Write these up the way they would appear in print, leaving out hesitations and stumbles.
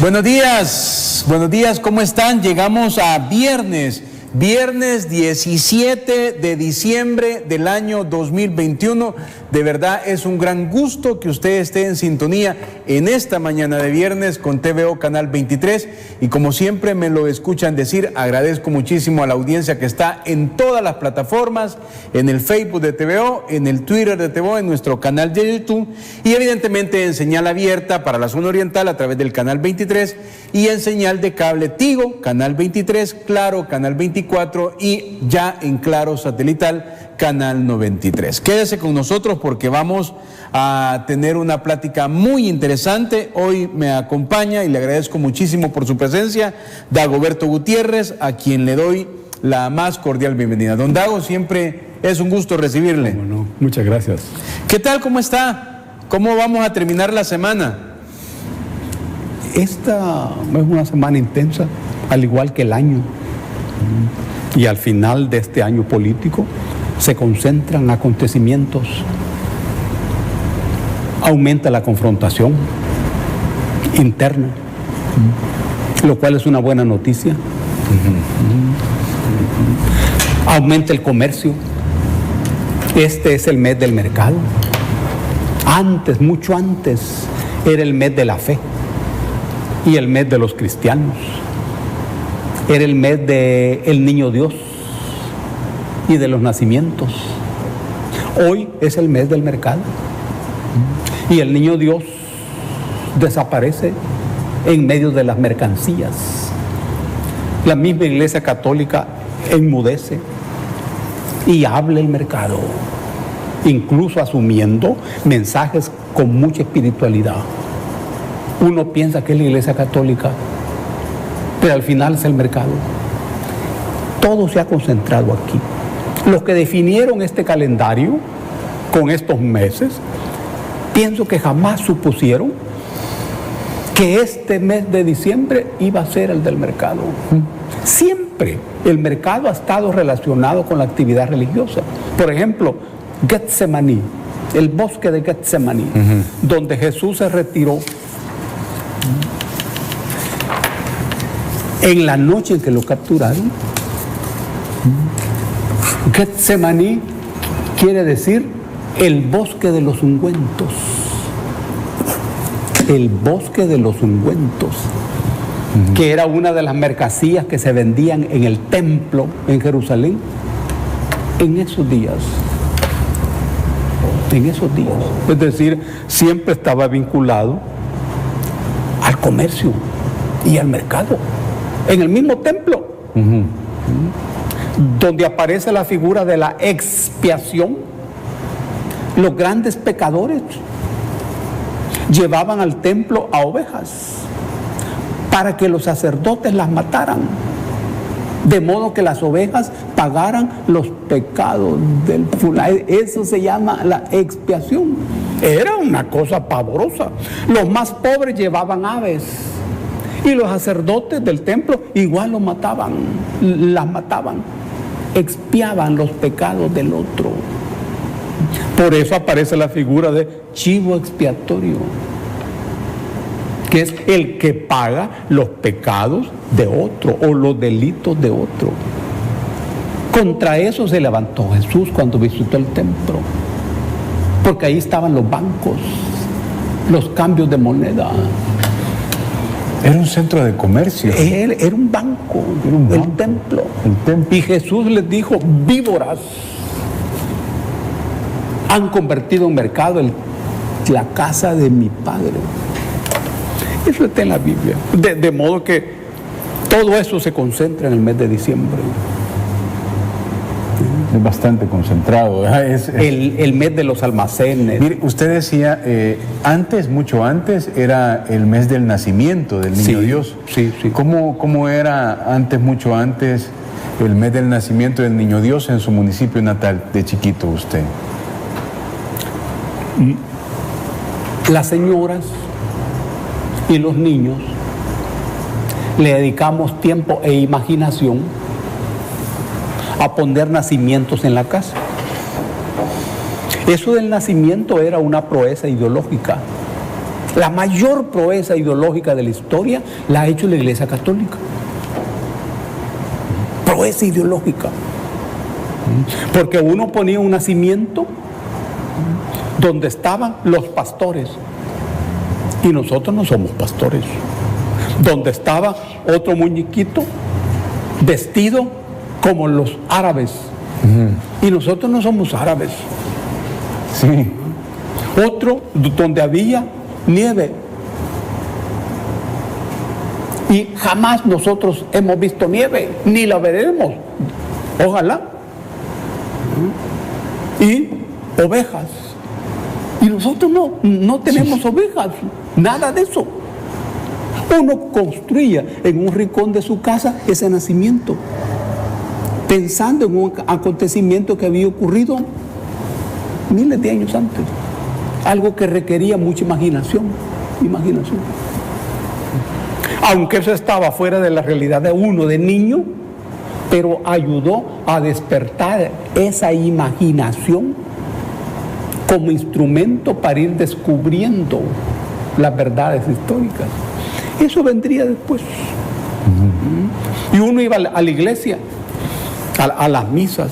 buenos días, ¿cómo están? Llegamos a viernes 17 de diciembre del año 2021. De verdad es un gran gusto que usted esté en sintonía en esta mañana de viernes con TVO Canal 23 y como siempre me lo escuchan decir, agradezco muchísimo a la audiencia que está en todas las plataformas, en el Facebook de TVO, en el Twitter de TVO, en nuestro canal de YouTube y evidentemente en señal abierta para la zona oriental a través del Canal 23 y en señal de cable Tigo, Canal 23, Claro, Canal 24 y ya en Claro Satelital, Canal 93. Quédese con nosotros porque vamos a tener una plática muy interesante. Hoy me acompaña y le agradezco muchísimo por su presencia Dagoberto Gutiérrez, a quien le doy la más cordial bienvenida. Don Dago, siempre es un gusto recibirle. No, muchas gracias. ¿Qué tal? ¿Cómo está? ¿Cómo vamos a terminar la semana? Esta es una semana intensa, al igual que el año. Y al final de este año político se concentran acontecimientos. Aumenta la confrontación interna, lo cual es una buena noticia. Aumenta el comercio. Este es el mes del mercado. Antes, mucho antes, era el mes de la fe y el mes de los cristianos. Era el mes del niño Dios y de los nacimientos. Hoy es el mes del mercado. Y el niño Dios desaparece en medio de las mercancías. La misma Iglesia Católica enmudece y habla el mercado, incluso asumiendo mensajes con mucha espiritualidad. Uno piensa que es la Iglesia Católica, pero al final es el mercado. Todo se ha concentrado aquí. Los que definieron este calendario con estos meses, pienso que jamás supusieron que este mes de diciembre iba a ser el del mercado. Siempre el mercado ha estado relacionado con la actividad religiosa. Por ejemplo, Getsemaní, el bosque de Getsemaní, donde Jesús se retiró. En la noche en que lo capturaron, Getsemaní quiere decir el bosque de los ungüentos. El bosque de los ungüentos, que era una de las mercancías que se vendían en el templo en Jerusalén en esos días. Es decir, siempre estaba vinculado al comercio y al mercado. En el mismo templo, donde aparece la figura de la expiación, los grandes pecadores llevaban al templo a ovejas para que los sacerdotes las mataran, de modo que las ovejas pagaran los pecados del fulano. Eso se llama la expiación. Era una cosa pavorosa. Los más pobres llevaban aves y los sacerdotes del templo igual los mataban, las mataban, expiaban los pecados del otro. Por eso aparece la figura de chivo expiatorio, que es el que paga los pecados de otro o los delitos de otro. Contra eso se levantó Jesús cuando visitó el templo, porque ahí estaban los bancos, los cambios de moneda. Era un centro de comercio. Era un banco, el templo. Y Jesús les dijo: víboras, han convertido en mercado la casa de mi Padre. Eso está en la Biblia. De modo que todo eso se concentra en el mes de diciembre. Es bastante concentrado. El mes de los almacenes. Mire, usted decía, mucho antes, era el mes del nacimiento del niño Dios. Sí. ¿Cómo era mucho antes, el mes del nacimiento del niño Dios en su municipio natal, de chiquito usted? Las señoras y los niños le dedicamos tiempo e imaginación a poner nacimientos en la casa. Eso del nacimiento era una proeza ideológica. La mayor proeza ideológica de la historia la ha hecho la Iglesia Católica. Proeza ideológica. Porque uno ponía un nacimiento donde estaban los pastores. Y nosotros no somos pastores. Donde estaba otro muñequito vestido como los árabes. Y nosotros no somos árabes. Sí. Otro donde había nieve. Y jamás nosotros hemos visto nieve, ni la veremos. Ojalá. Y ovejas. Y nosotros no tenemos ovejas, nada de eso. Uno construía en un rincón de su casa ese nacimiento, pensando en un acontecimiento que había ocurrido miles de años antes. Algo que requería mucha imaginación. Aunque eso estaba fuera de la realidad de uno, de niño, pero ayudó a despertar esa imaginación como instrumento para ir descubriendo las verdades históricas. Eso vendría después. Y uno iba a la iglesia, a las misas,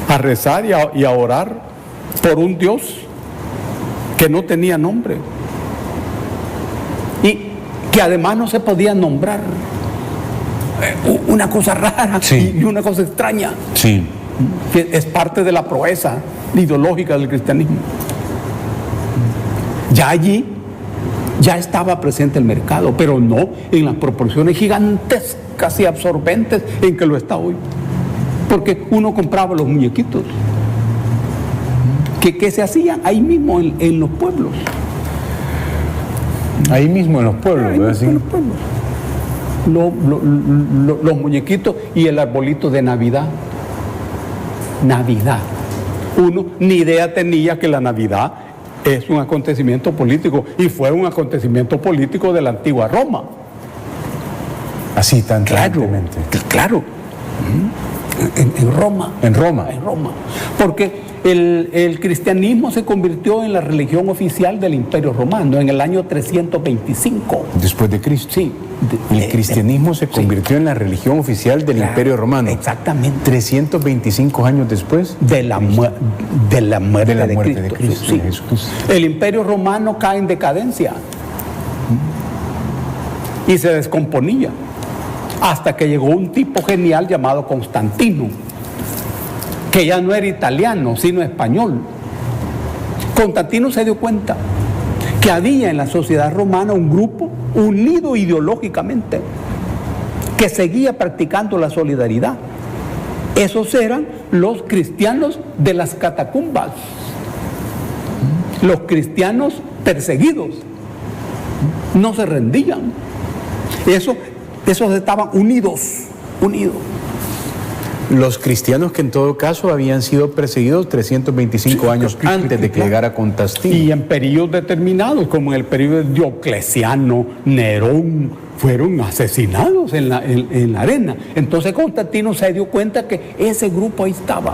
a rezar y a orar por un Dios que no tenía nombre y que además no se podía nombrar. Una cosa rara, sí, y una cosa extraña. Sí. Que es parte de la proeza ideológica del cristianismo. Ya allí ya estaba presente el mercado, pero no en las proporciones gigantescas y absorbentes en que lo está hoy. Porque uno compraba los muñequitos que se hacían ahí mismo en los pueblos. Ahí mismo en los pueblos, ahí ¿verdad? En los pueblos. Los muñequitos y el arbolito de Navidad. Navidad. Uno ni idea tenía que la Navidad es un acontecimiento político, y fue un acontecimiento político de la antigua Roma. Así tan claramente. Claro. En Roma. En Roma. En Roma. Porque el cristianismo se convirtió en la religión oficial del Imperio Romano en el año 325. Después de Cristo. Sí. El cristianismo se convirtió en la religión oficial del Imperio Romano. Exactamente. 325 años después de la muerte de Cristo. Sí. El Imperio Romano cae en decadencia y se descomponía hasta que llegó un tipo genial llamado Constantino, que ya no era italiano sino español. Constantino se dio cuenta que había en la sociedad romana un grupo unido ideológicamente que seguía practicando la solidaridad. Esos eran los cristianos de las catacumbas, los cristianos perseguidos. No se rendían. Esos estaban unidos. Los cristianos que en todo caso habían sido perseguidos 325 años antes de que llegara Constantino. Y en periodos determinados, como en el periodo de Diocleciano, Nerón, fueron asesinados en la arena. Entonces Constantino se dio cuenta que ese grupo ahí estaba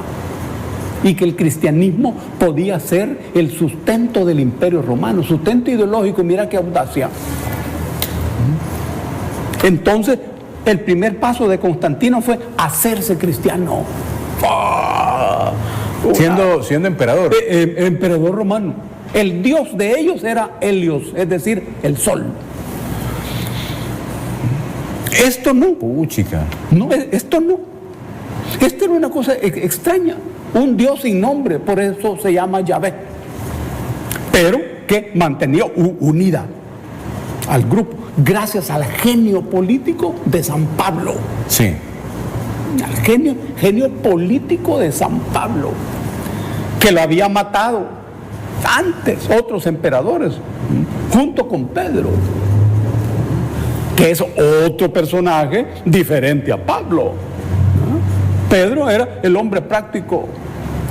y que el cristianismo podía ser el sustento del Imperio Romano, sustento ideológico. Mira qué audacia. Entonces, el primer paso de Constantino fue hacerse cristiano. Siendo emperador. Emperador romano. El dios de ellos era Helios, es decir, el sol. Esto no. Puchica. No, esto no. Esto era una cosa extraña. Un dios sin nombre, por eso se llama Yahvé. Pero que mantenía unida al grupo, gracias al genio político de San Pablo. Sí. Al genio político de San Pablo, que lo había matado antes otros emperadores, junto con Pedro, que es otro personaje diferente a Pablo. Pedro era el hombre práctico,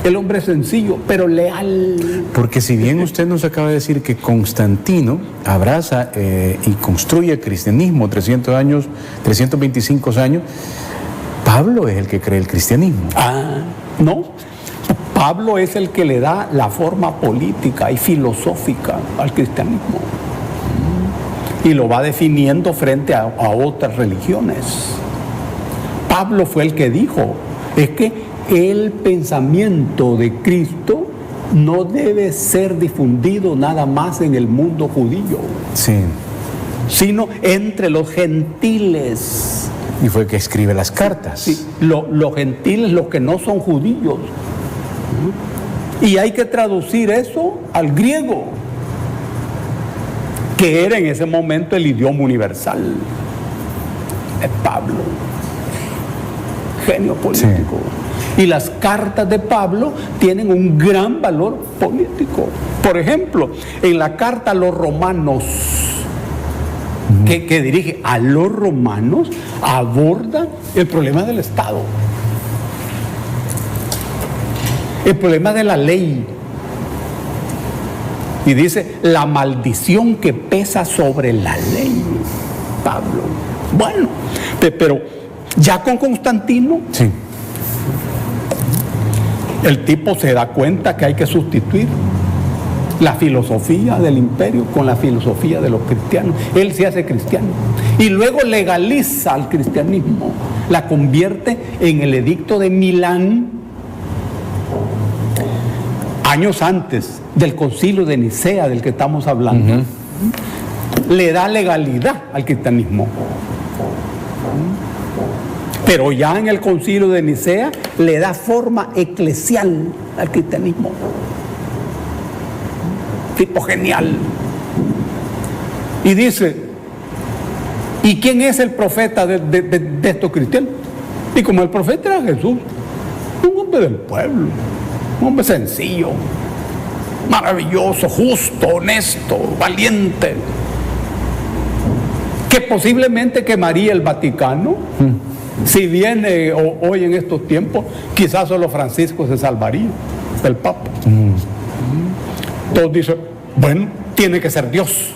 el hombre sencillo, pero leal. Porque si bien usted nos acaba de decir que Constantino abraza y construye el cristianismo 325 años, Pablo es el que cree el cristianismo. No. Pablo es el que le da la forma política y filosófica al cristianismo y lo va definiendo frente a otras religiones. Pablo fue el que dijo, es que el pensamiento de Cristo no debe ser difundido nada más en el mundo judío, Sí. sino entre los gentiles. Y fue el que escribe las cartas. Sí, los gentiles, los que no son judíos. Y hay que traducir eso al griego, que era en ese momento el idioma universal. Es Pablo, genio político. Y las cartas de Pablo tienen un gran valor político. Por ejemplo, en la carta a los romanos, que dirige a los romanos, aborda el problema del Estado, el problema de la ley. Y dice, la maldición que pesa sobre la ley, Pablo. Bueno, pero ya con Constantino, Sí. el tipo se da cuenta que hay que sustituir la filosofía del imperio con la filosofía de los cristianos. Él se hace cristiano y luego legaliza al cristianismo, la convierte en el edicto de Milán, años antes del concilio de Nicea del que estamos hablando. Le da legalidad al cristianismo. Pero ya en el concilio de Nicea le da forma eclesial al cristianismo. Tipo genial. Y dice, ¿y quién es el profeta de estos cristianos? Y como el profeta era Jesús, un hombre del pueblo, un hombre sencillo, maravilloso, justo, honesto, valiente, que posiblemente quemaría el Vaticano. Si viene hoy en estos tiempos, quizás solo Francisco se salvaría, el Papa. Todos dicen, bueno, tiene que ser Dios.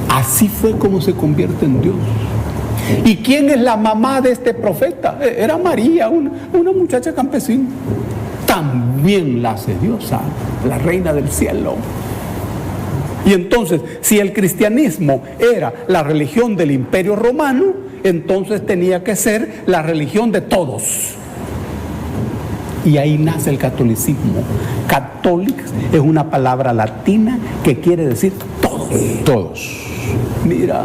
Así fue como se convierte en Dios. ¿Y quién es la mamá de este profeta? Era María, una muchacha campesina. También la hace diosa, la reina del cielo. Y entonces, si el cristianismo era la religión del Imperio Romano, entonces tenía que ser la religión de todos. Y ahí nace el catolicismo. Católicos es una palabra latina que quiere decir todos. Todos. Mira,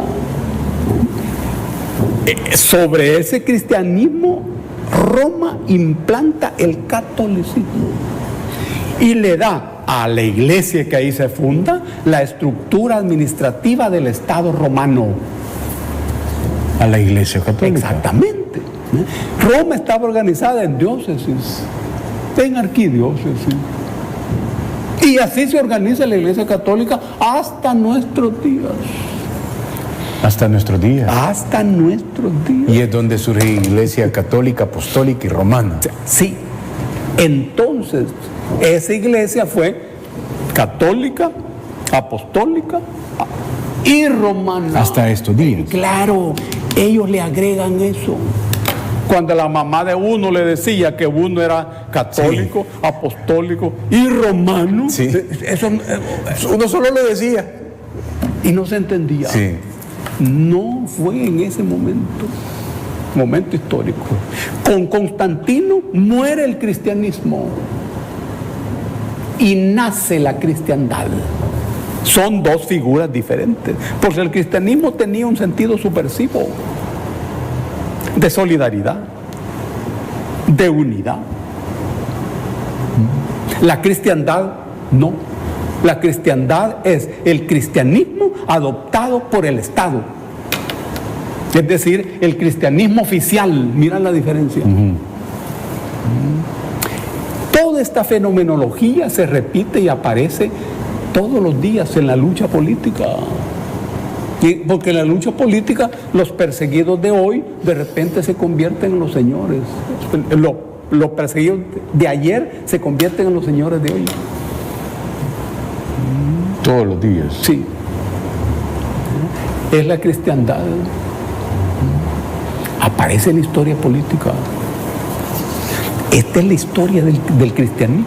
sobre ese cristianismo, Roma implanta el catolicismo y le da a la iglesia que ahí se funda la estructura administrativa del Estado romano. A la iglesia católica. Exactamente. Roma estaba organizada en diócesis, en arquidiócesis. Y así se organiza la iglesia católica hasta nuestros días. Hasta nuestros días. Hasta nuestros días. Y es donde surge iglesia católica, apostólica y romana. Sí. Entonces, esa iglesia fue católica, apostólica y romana. Hasta estos días. Claro, ellos le agregan eso. Cuando la mamá de uno le decía que uno era católico, apostólico y romano, Sí. eso Uno solo lo decía. y no se entendía. Sí. No fue en ese momento histórico. Con Constantino muere el cristianismo y nace la cristiandad. Son dos figuras diferentes, porque el cristianismo tenía un sentido subversivo, de solidaridad, de unidad. La cristiandad no. La cristiandad es el cristianismo adoptado por el Estado. Es decir, el cristianismo oficial. Mira la diferencia. Toda esta fenomenología se repite y aparece todos los días en la lucha política. Porque en la lucha política los perseguidos de hoy de repente se convierten en los señores. Los perseguidos de ayer se convierten en los señores de hoy. Todos los días. Sí. Es la cristiandad. Aparece en la historia política. Esta es la historia del cristianismo.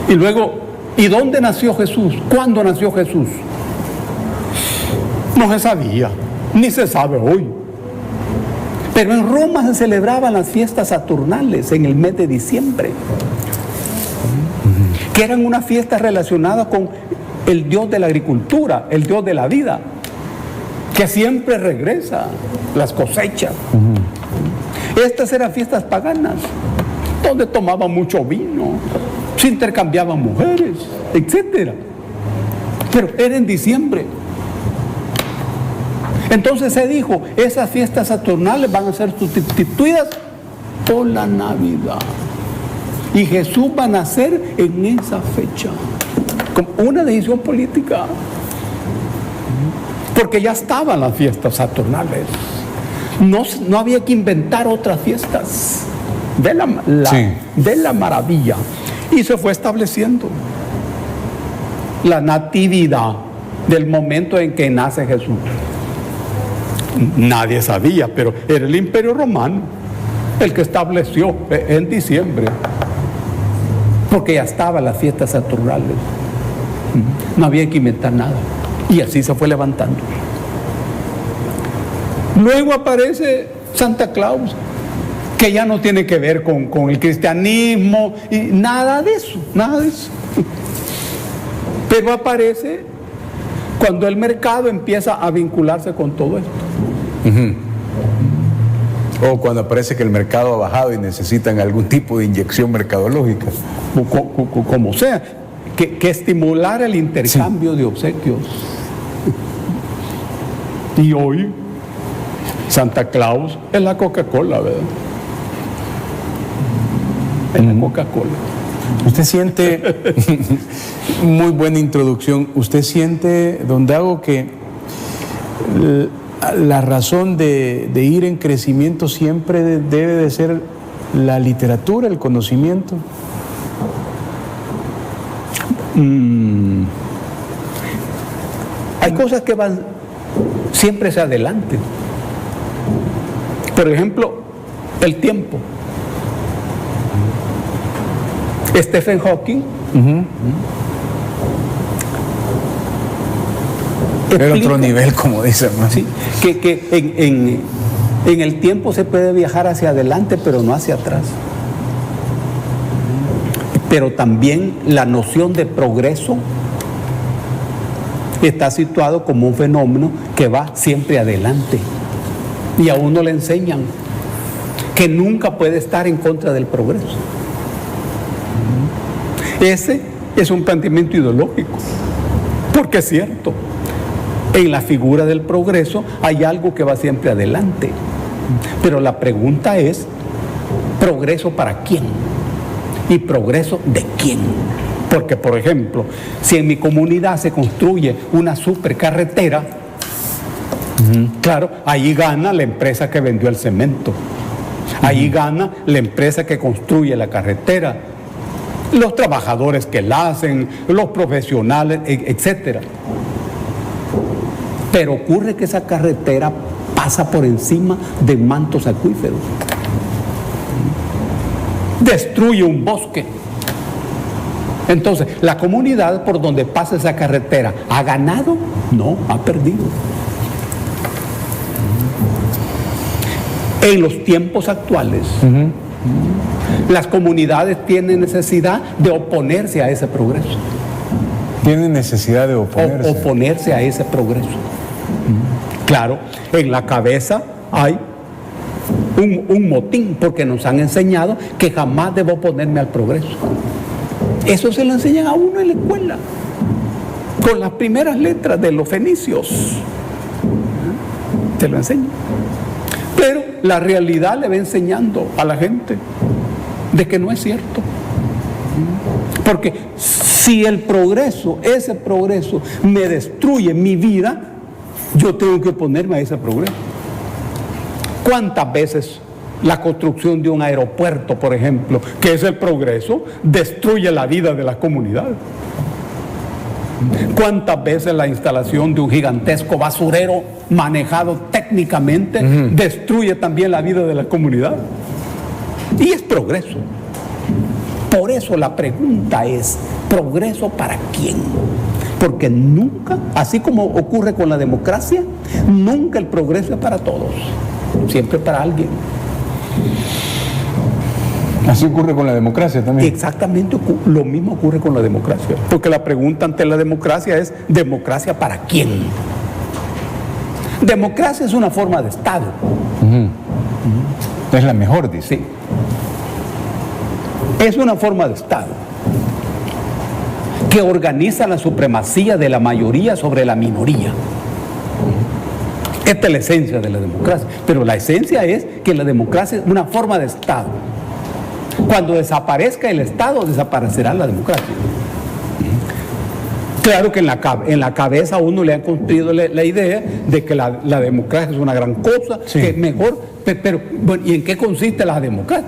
Y luego, ¿y dónde nació Jesús? ¿Cuándo nació Jesús? No se sabía, ni se sabe hoy. Pero en Roma se celebraban las fiestas saturnales en el mes de diciembre, que eran una fiesta relacionada con el Dios de la agricultura, el Dios de la vida, que siempre regresa las cosechas. Estas eran fiestas paganas, donde tomaban mucho vino, se intercambiaban mujeres, etc. Pero era en diciembre. Entonces se dijo, esas fiestas saturnales van a ser sustituidas por la Navidad. Y Jesús va a nacer en esa fecha. Como una decisión política. Porque ya estaban las fiestas saturnales. No había que inventar otras fiestas. De la maravilla. Y se fue estableciendo la natividad del momento en que nace Jesús. Nadie sabía, pero era el Imperio Romano el que estableció en diciembre, porque ya estaban las fiestas saturnales. No había que inventar nada. Y así se fue levantando. Luego aparece Santa Claus, que ya no tiene que ver con el cristianismo y nada de eso. Pero aparece cuando el mercado empieza a vincularse con todo esto. O cuando aparece que el mercado ha bajado y necesitan algún tipo de inyección mercadológica. Como sea, que estimular el intercambio de obsequios. Y hoy Santa Claus es la Coca-Cola, ¿verdad? Es la Coca-Cola. Usted siente, muy buena introducción, usted siente, don Dago, que la razón de ir en crecimiento siempre debe de ser la literatura, el conocimiento. Hay cosas que van siempre hacia adelante. Por ejemplo, el tiempo. Stephen Hawking Era otro nivel, como dicen, ¿no? Sí, que en el tiempo se puede viajar hacia adelante, pero no hacia atrás. Pero también la noción de progreso está situado como un fenómeno que va siempre adelante. Y a uno le enseñan que nunca puede estar en contra del progreso. Ese es un planteamiento ideológico, porque es cierto, en la figura del progreso hay algo que va siempre adelante, pero la pregunta es, ¿progreso para quién? ¿Y progreso de quién? Porque, por ejemplo, si en mi comunidad se construye una supercarretera, claro, ahí gana la empresa que vendió el cemento, ahí gana la empresa que construye la carretera, los trabajadores que la hacen, los profesionales, etc. Pero ocurre que esa carretera pasa por encima de mantos acuíferos, destruye un bosque. Entonces, ¿la comunidad por donde pasa esa carretera ha ganado? No, ha perdido. En los tiempos actuales, las comunidades tienen necesidad de oponerse a ese progreso. Tienen necesidad de oponerse. Oponerse a ese progreso. Claro, en la cabeza hay un motín, porque nos han enseñado que jamás debo oponerme al progreso. Eso se lo enseñan a uno en la escuela, con las primeras letras de los fenicios. Te lo enseñan. Pero la realidad le va enseñando a la gente de que no es cierto. Porque si el progreso, ese progreso, me destruye mi vida, yo tengo que oponerme a ese progreso. ¿Cuántas veces la construcción de un aeropuerto, por ejemplo, que es el progreso, destruye la vida de la comunidad? ¿Cuántas veces la instalación de un gigantesco basurero manejado técnicamente destruye también la vida de la comunidad? Y es progreso. Por eso la pregunta es, ¿progreso para quién? Porque nunca, así como ocurre con la democracia, nunca el progreso es para todos, siempre para alguien. Así ocurre con la democracia también. Exactamente lo mismo ocurre con la democracia, porque la pregunta ante la democracia es, ¿democracia para quién? Democracia es una forma de Estado. Es la mejor, dice. Sí. Es una forma de Estado que organiza la supremacía de la mayoría sobre la minoría. Esta es la esencia de la democracia. Pero la esencia es que la democracia es una forma de Estado. Cuando desaparezca el Estado, desaparecerá la democracia. Claro que en la cabeza a uno le han construido la idea de que la democracia es una gran cosa, sí, que es mejor, pero bueno, ¿y en qué consiste la democracia?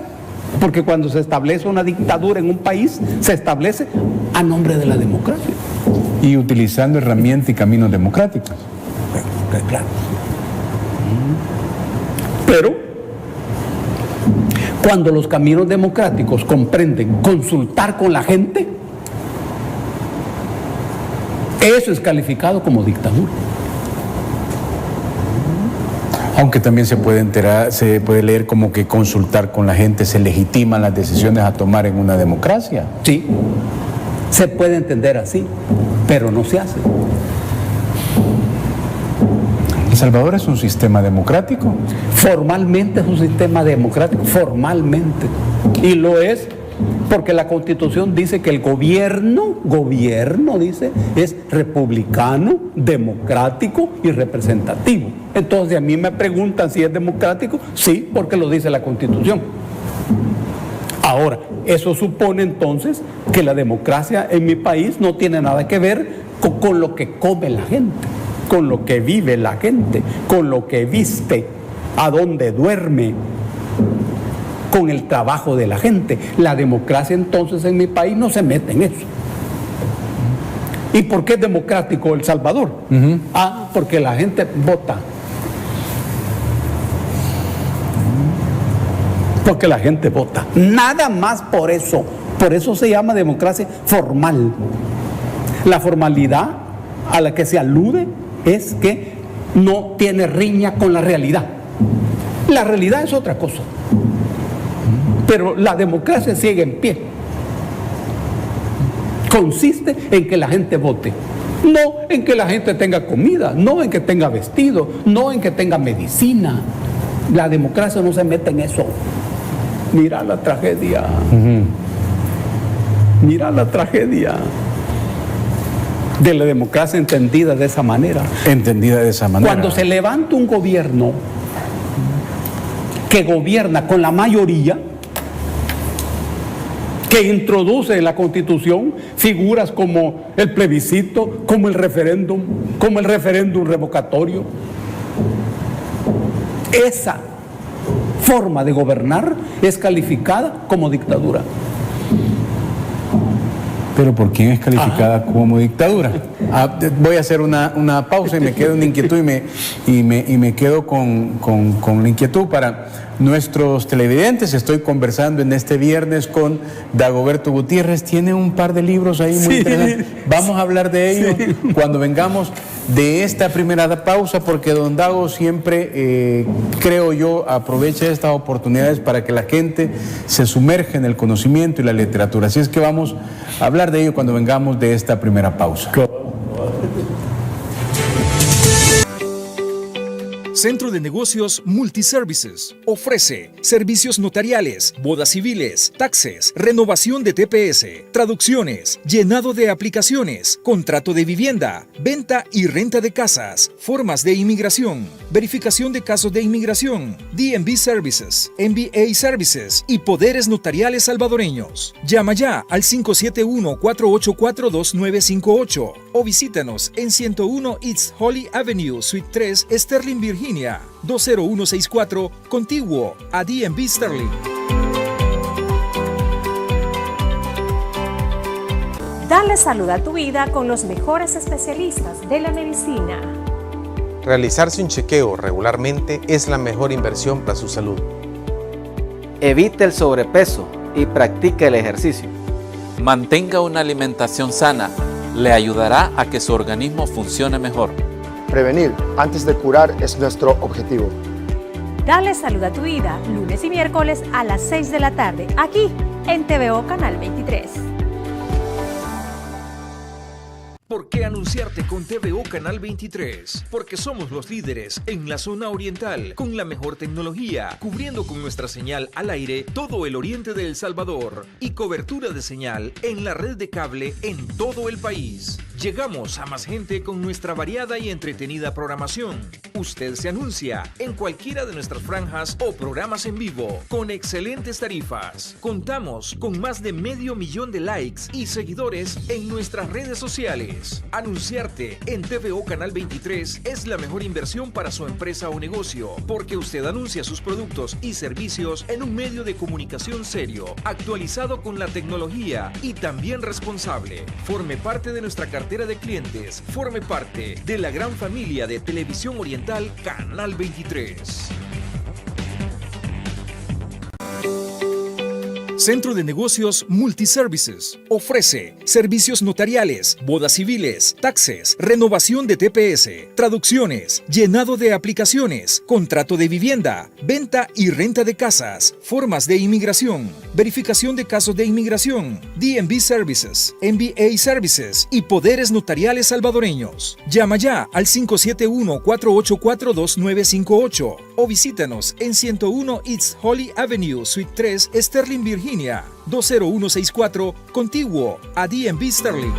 Porque cuando se establece una dictadura en un país, se establece a nombre de la democracia. Y utilizando herramientas y caminos democráticos. Claro. Pero cuando los caminos democráticos comprenden consultar con la gente, eso es calificado como dictadura. Aunque también se puede leer como que consultar con la gente se legitiman las decisiones a tomar en una democracia. Sí, se puede entender así, pero no se hace. ¿El Salvador es un sistema democrático? Formalmente es un sistema democrático, formalmente. Y lo es porque la Constitución dice que el gobierno dice, es republicano, democrático y representativo. Entonces a mí me preguntan si es democrático, sí, porque lo dice la Constitución. Ahora, eso supone entonces que la democracia en mi país no tiene nada que ver con lo que come la gente, con lo que vive la gente, con lo que viste, a dónde duerme, con el trabajo de la gente. La democracia entonces en mi país no se mete en eso. ¿Y por qué es democrático El Salvador? Porque la gente vota. Porque la gente vota. Nada más por eso. Por eso se llama democracia formal. La formalidad a la que se alude es que no tiene riña con la realidad. La realidad es otra cosa. Pero la democracia sigue en pie. Consiste en que la gente vote. No en que la gente tenga comida, no en que tenga vestido, no en que tenga medicina. La democracia no se mete en eso. Mira la tragedia. Mira la tragedia de la democracia entendida de esa manera. Entendida de esa manera. Cuando se levanta un gobierno que gobierna con la mayoría, que introduce en la Constitución figuras como el plebiscito, como el referéndum revocatorio. Esa forma de gobernar es calificada como dictadura. ¿Pero por quién es calificada como dictadura? Voy a hacer una pausa y me quedo en inquietud y me quedo con la inquietud para nuestros televidentes. Estoy conversando en este viernes con Dagoberto Gutiérrez. Tiene un par de libros ahí muy interesantes. Vamos a hablar de ellos cuando vengamos de esta primera pausa, porque don Dago siempre, creo yo, aprovecha estas oportunidades para que la gente se sumerja en el conocimiento y la literatura. Así es que vamos a hablar de ello cuando vengamos de esta primera pausa. Centro de Negocios Multiservices ofrece servicios notariales, bodas civiles, taxes, renovación de TPS, traducciones, llenado de aplicaciones, contrato de vivienda, venta y renta de casas, formas de inmigración, verificación de casos de inmigración, DMV Services, MBA Services y poderes notariales salvadoreños. Llama ya al 571-484-2958 o visítanos en 101 East Holly Avenue, Suite 3, Sterling, Virginia, 20164, contiguo a DMV Sterling. Dale salud a tu vida con los mejores especialistas de la medicina. Realizarse un chequeo regularmente es la mejor inversión para su salud. Evite el sobrepeso y practique el ejercicio. Mantenga una alimentación sana, le ayudará a que su organismo funcione mejor. Prevenir antes de curar es nuestro objetivo. Dale salud a tu vida, lunes y miércoles a las 6 de la tarde, aquí en TVO Canal 23. ¿Por qué anunciarte con TVO Canal 23? Porque somos los líderes en la zona oriental, con la mejor tecnología, cubriendo con nuestra señal al aire todo el oriente de El Salvador y cobertura de señal en la red de cable en todo el país. Llegamos a más gente con nuestra variada y entretenida programación. Usted se anuncia en cualquiera de nuestras franjas o programas en vivo, con excelentes tarifas. Contamos con más de 500,000 de likes y seguidores en nuestras redes sociales. Anunciarte en TVO Canal 23 es la mejor inversión para su empresa o negocio, porque usted anuncia sus productos y servicios en un medio de comunicación serio, actualizado con la tecnología y también responsable. Forme parte de nuestra cartera de clientes, forme parte de la gran familia de Televisión Oriental Canal 23. Centro de Negocios Multiservices ofrece servicios notariales, bodas civiles, taxes, renovación de TPS, traducciones, llenado de aplicaciones, contrato de vivienda, venta y renta de casas, formas de inmigración, verificación de casos de inmigración, DMV Services, MBA Services y poderes notariales salvadoreños. Llama ya al 571-484-2958 o visítanos en 101 East Holly Avenue, Suite 3, Sterling, Virginia, 20164, contiguo a DMV Sterling.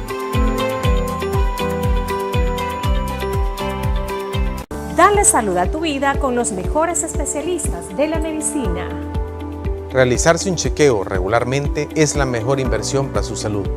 Dale salud a tu vida con los mejores especialistas de la medicina. Realizarse un chequeo regularmente es la mejor inversión para su salud.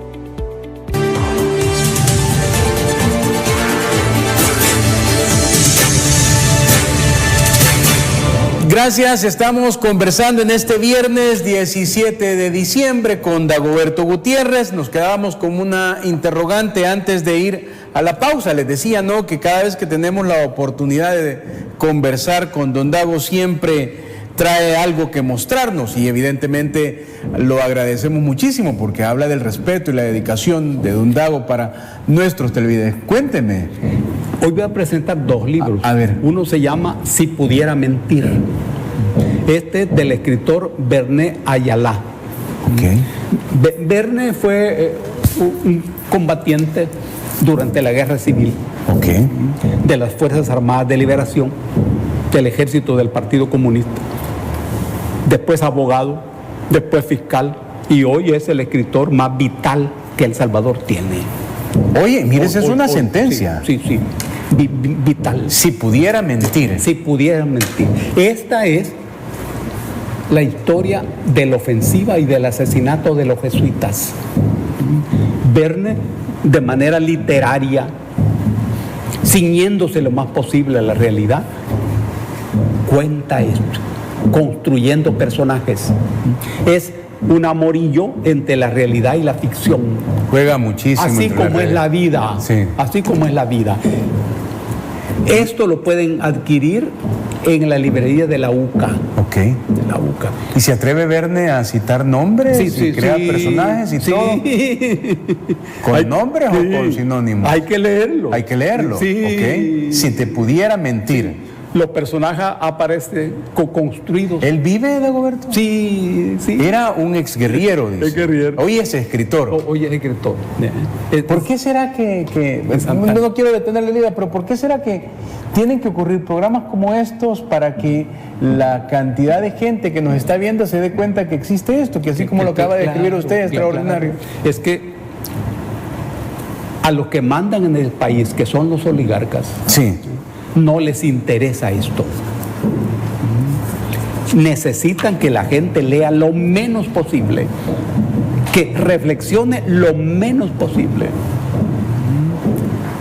Gracias, estamos conversando en este viernes 17 de diciembre con Dagoberto Gutiérrez. Nos quedábamos con una interrogante antes de ir a la pausa. Les decía, ¿no?, que cada vez que tenemos la oportunidad de conversar con don Dago siempre trae algo que mostrarnos y evidentemente lo agradecemos muchísimo porque habla del respeto y la dedicación de don Dago para nuestros televidentes. Cuénteme. Hoy voy a presentar dos libros. A ver. Uno se llama Si pudiera mentir. Este es del escritor Verne Ayala. Okay. Verne fue un combatiente durante la Guerra Civil, Okay. de las Fuerzas Armadas de Liberación, del Ejército del Partido Comunista. Después abogado, después fiscal, y hoy es el escritor más vital que El Salvador tiene. Oye, mire, esa es una sentencia. Sí. Vital. Si pudiera mentir. Si pudiera mentir. Esta es la historia de la ofensiva y del asesinato de los jesuitas. Verne, de manera literaria, ciñéndose lo más posible a la realidad, cuenta esto, construyendo personajes. Es un amorillo entre la realidad y la ficción. Juega muchísimo. Así entre como es la vida. Sí. Así como es la vida. Esto lo pueden adquirir en la librería de la UCA. Ok. De la UCA. ¿Y se atreve Verne a citar nombres? ¿Y crea personajes y todo? ¿Con nombres o con sinónimos? Hay que leerlo. Hay que leerlo. Sí. Ok. Si te pudiera mentir. Los personajes aparecen co-construidos. ¿Él vive, Dagoberto? Sí. Era un exguerrillero, dice. Exguerrillero. Hoy es escritor. Hoy es escritor. ¿Por qué será que no quiero detenerle la idea, pero por qué será que tienen que ocurrir programas como estos para que la cantidad de gente que nos está viendo se dé cuenta que existe esto, que así como lo acaba de escribir usted, es extraordinario? Es que a los que mandan en el país, que son los oligarcas, sí, no les interesa esto. Necesitan que la gente lea lo menos posible, que reflexione lo menos posible.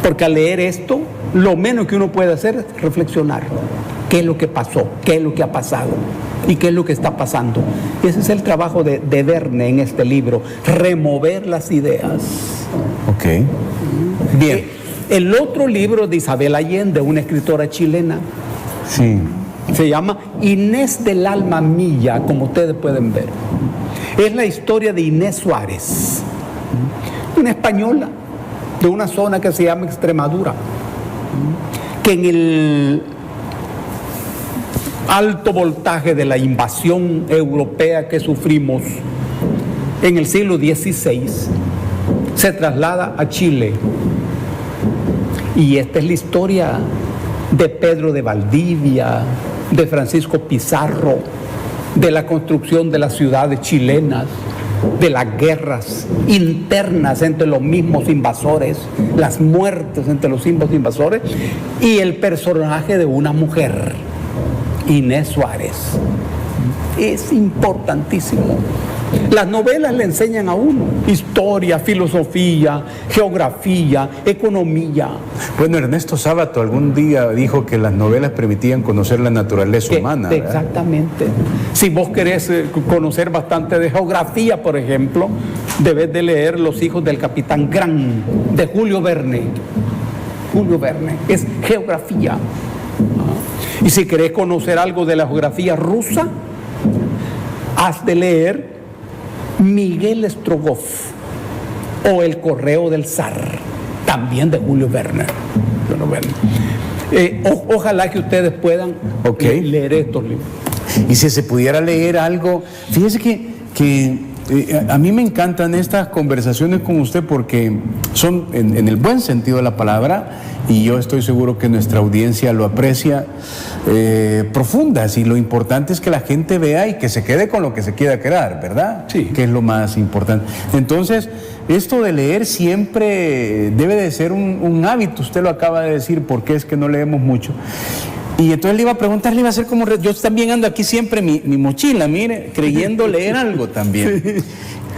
Porque al leer esto, lo menos que uno puede hacer es reflexionar. ¿Qué es lo que pasó? ¿Qué es lo que ha pasado? ¿Y qué es lo que está pasando? Y ese es el trabajo de Verne en este libro, remover las ideas. Ok. Bien. El otro libro de Isabel Allende, una escritora chilena. Sí. Se llama Inés del Alma Mía, como ustedes pueden ver. Es la historia de Inés Suárez, una española de una zona que se llama Extremadura, que en el alto voltaje de la invasión europea que sufrimos en el siglo XVI, se traslada a Chile. Y esta es la historia de Pedro de Valdivia, de Francisco Pizarro, de la construcción de las ciudades chilenas, de las guerras internas entre los mismos invasores, las muertes entre los mismos invasores, y el personaje de una mujer, Inés Suárez. Es importantísimo. Las novelas le enseñan a uno historia, filosofía, geografía, economía. Bueno, Ernesto Sábato algún día dijo que las novelas permitían conocer la naturaleza humana, ¿verdad? Exactamente. Si vos querés conocer bastante de geografía, por ejemplo, debes de leer Los hijos del capitán Gran, de Julio Verne. Julio Verne es geografía. Y si querés conocer algo de la geografía rusa, has de leer Miguel Strogoff o El correo del zar, también de Julio Verne. Ojalá que ustedes puedan leer estos libros. Y si se pudiera leer algo, fíjese que a mí me encantan estas conversaciones con usted porque son en el buen sentido de la palabra, y yo estoy seguro que nuestra audiencia lo aprecia, profundas, y lo importante es que la gente vea y que se quede con lo que se quiera quedar, ¿verdad? Sí. Que es lo más importante. Entonces, esto de leer siempre debe de ser un hábito, usted lo acaba de decir, porque es que no leemos mucho. Y entonces le iba a preguntar, le iba a hacer como... Yo también ando aquí siempre mi mochila, mire, creyendo leer algo también.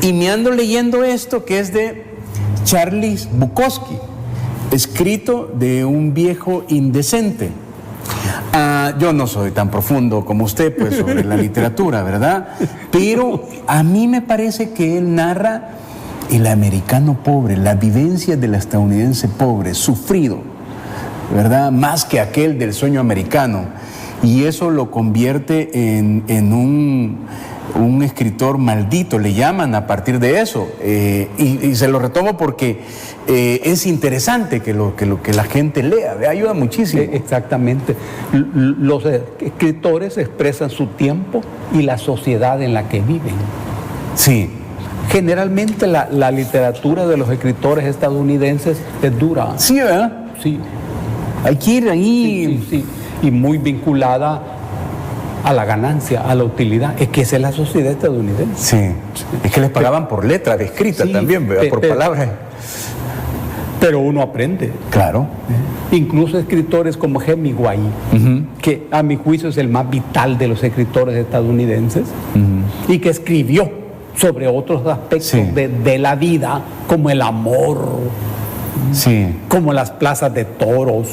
Sí. Y me ando leyendo esto que es de Charles Bukowski, escrito de un viejo indecente. Yo no soy tan profundo como usted, pues, sobre la literatura, ¿verdad? Pero a mí me parece que él narra el americano pobre, la vivencia del estadounidense pobre, sufrido, ¿verdad? Más que aquel del sueño americano. Y eso lo convierte en un escritor maldito, le llaman a partir de eso. Y se lo retomo porque es interesante que la gente lea, ayuda muchísimo. Exactamente. Los escritores expresan su tiempo y la sociedad en la que viven. Sí. Generalmente la literatura de los escritores estadounidenses es dura. Sí, ¿verdad? Sí. Hay que ir ahí. Sí. Y muy vinculada a la ganancia, a la utilidad. Es que esa es la sociedad estadounidense. Sí. Es que les pagaban por letras escritas también, ¿verdad? Por palabras. Pero uno aprende. Claro. Incluso escritores como Hemingway, que a mi juicio es el más vital de los escritores estadounidenses, y que escribió sobre otros aspectos de la vida, como el amor, como las plazas de toros.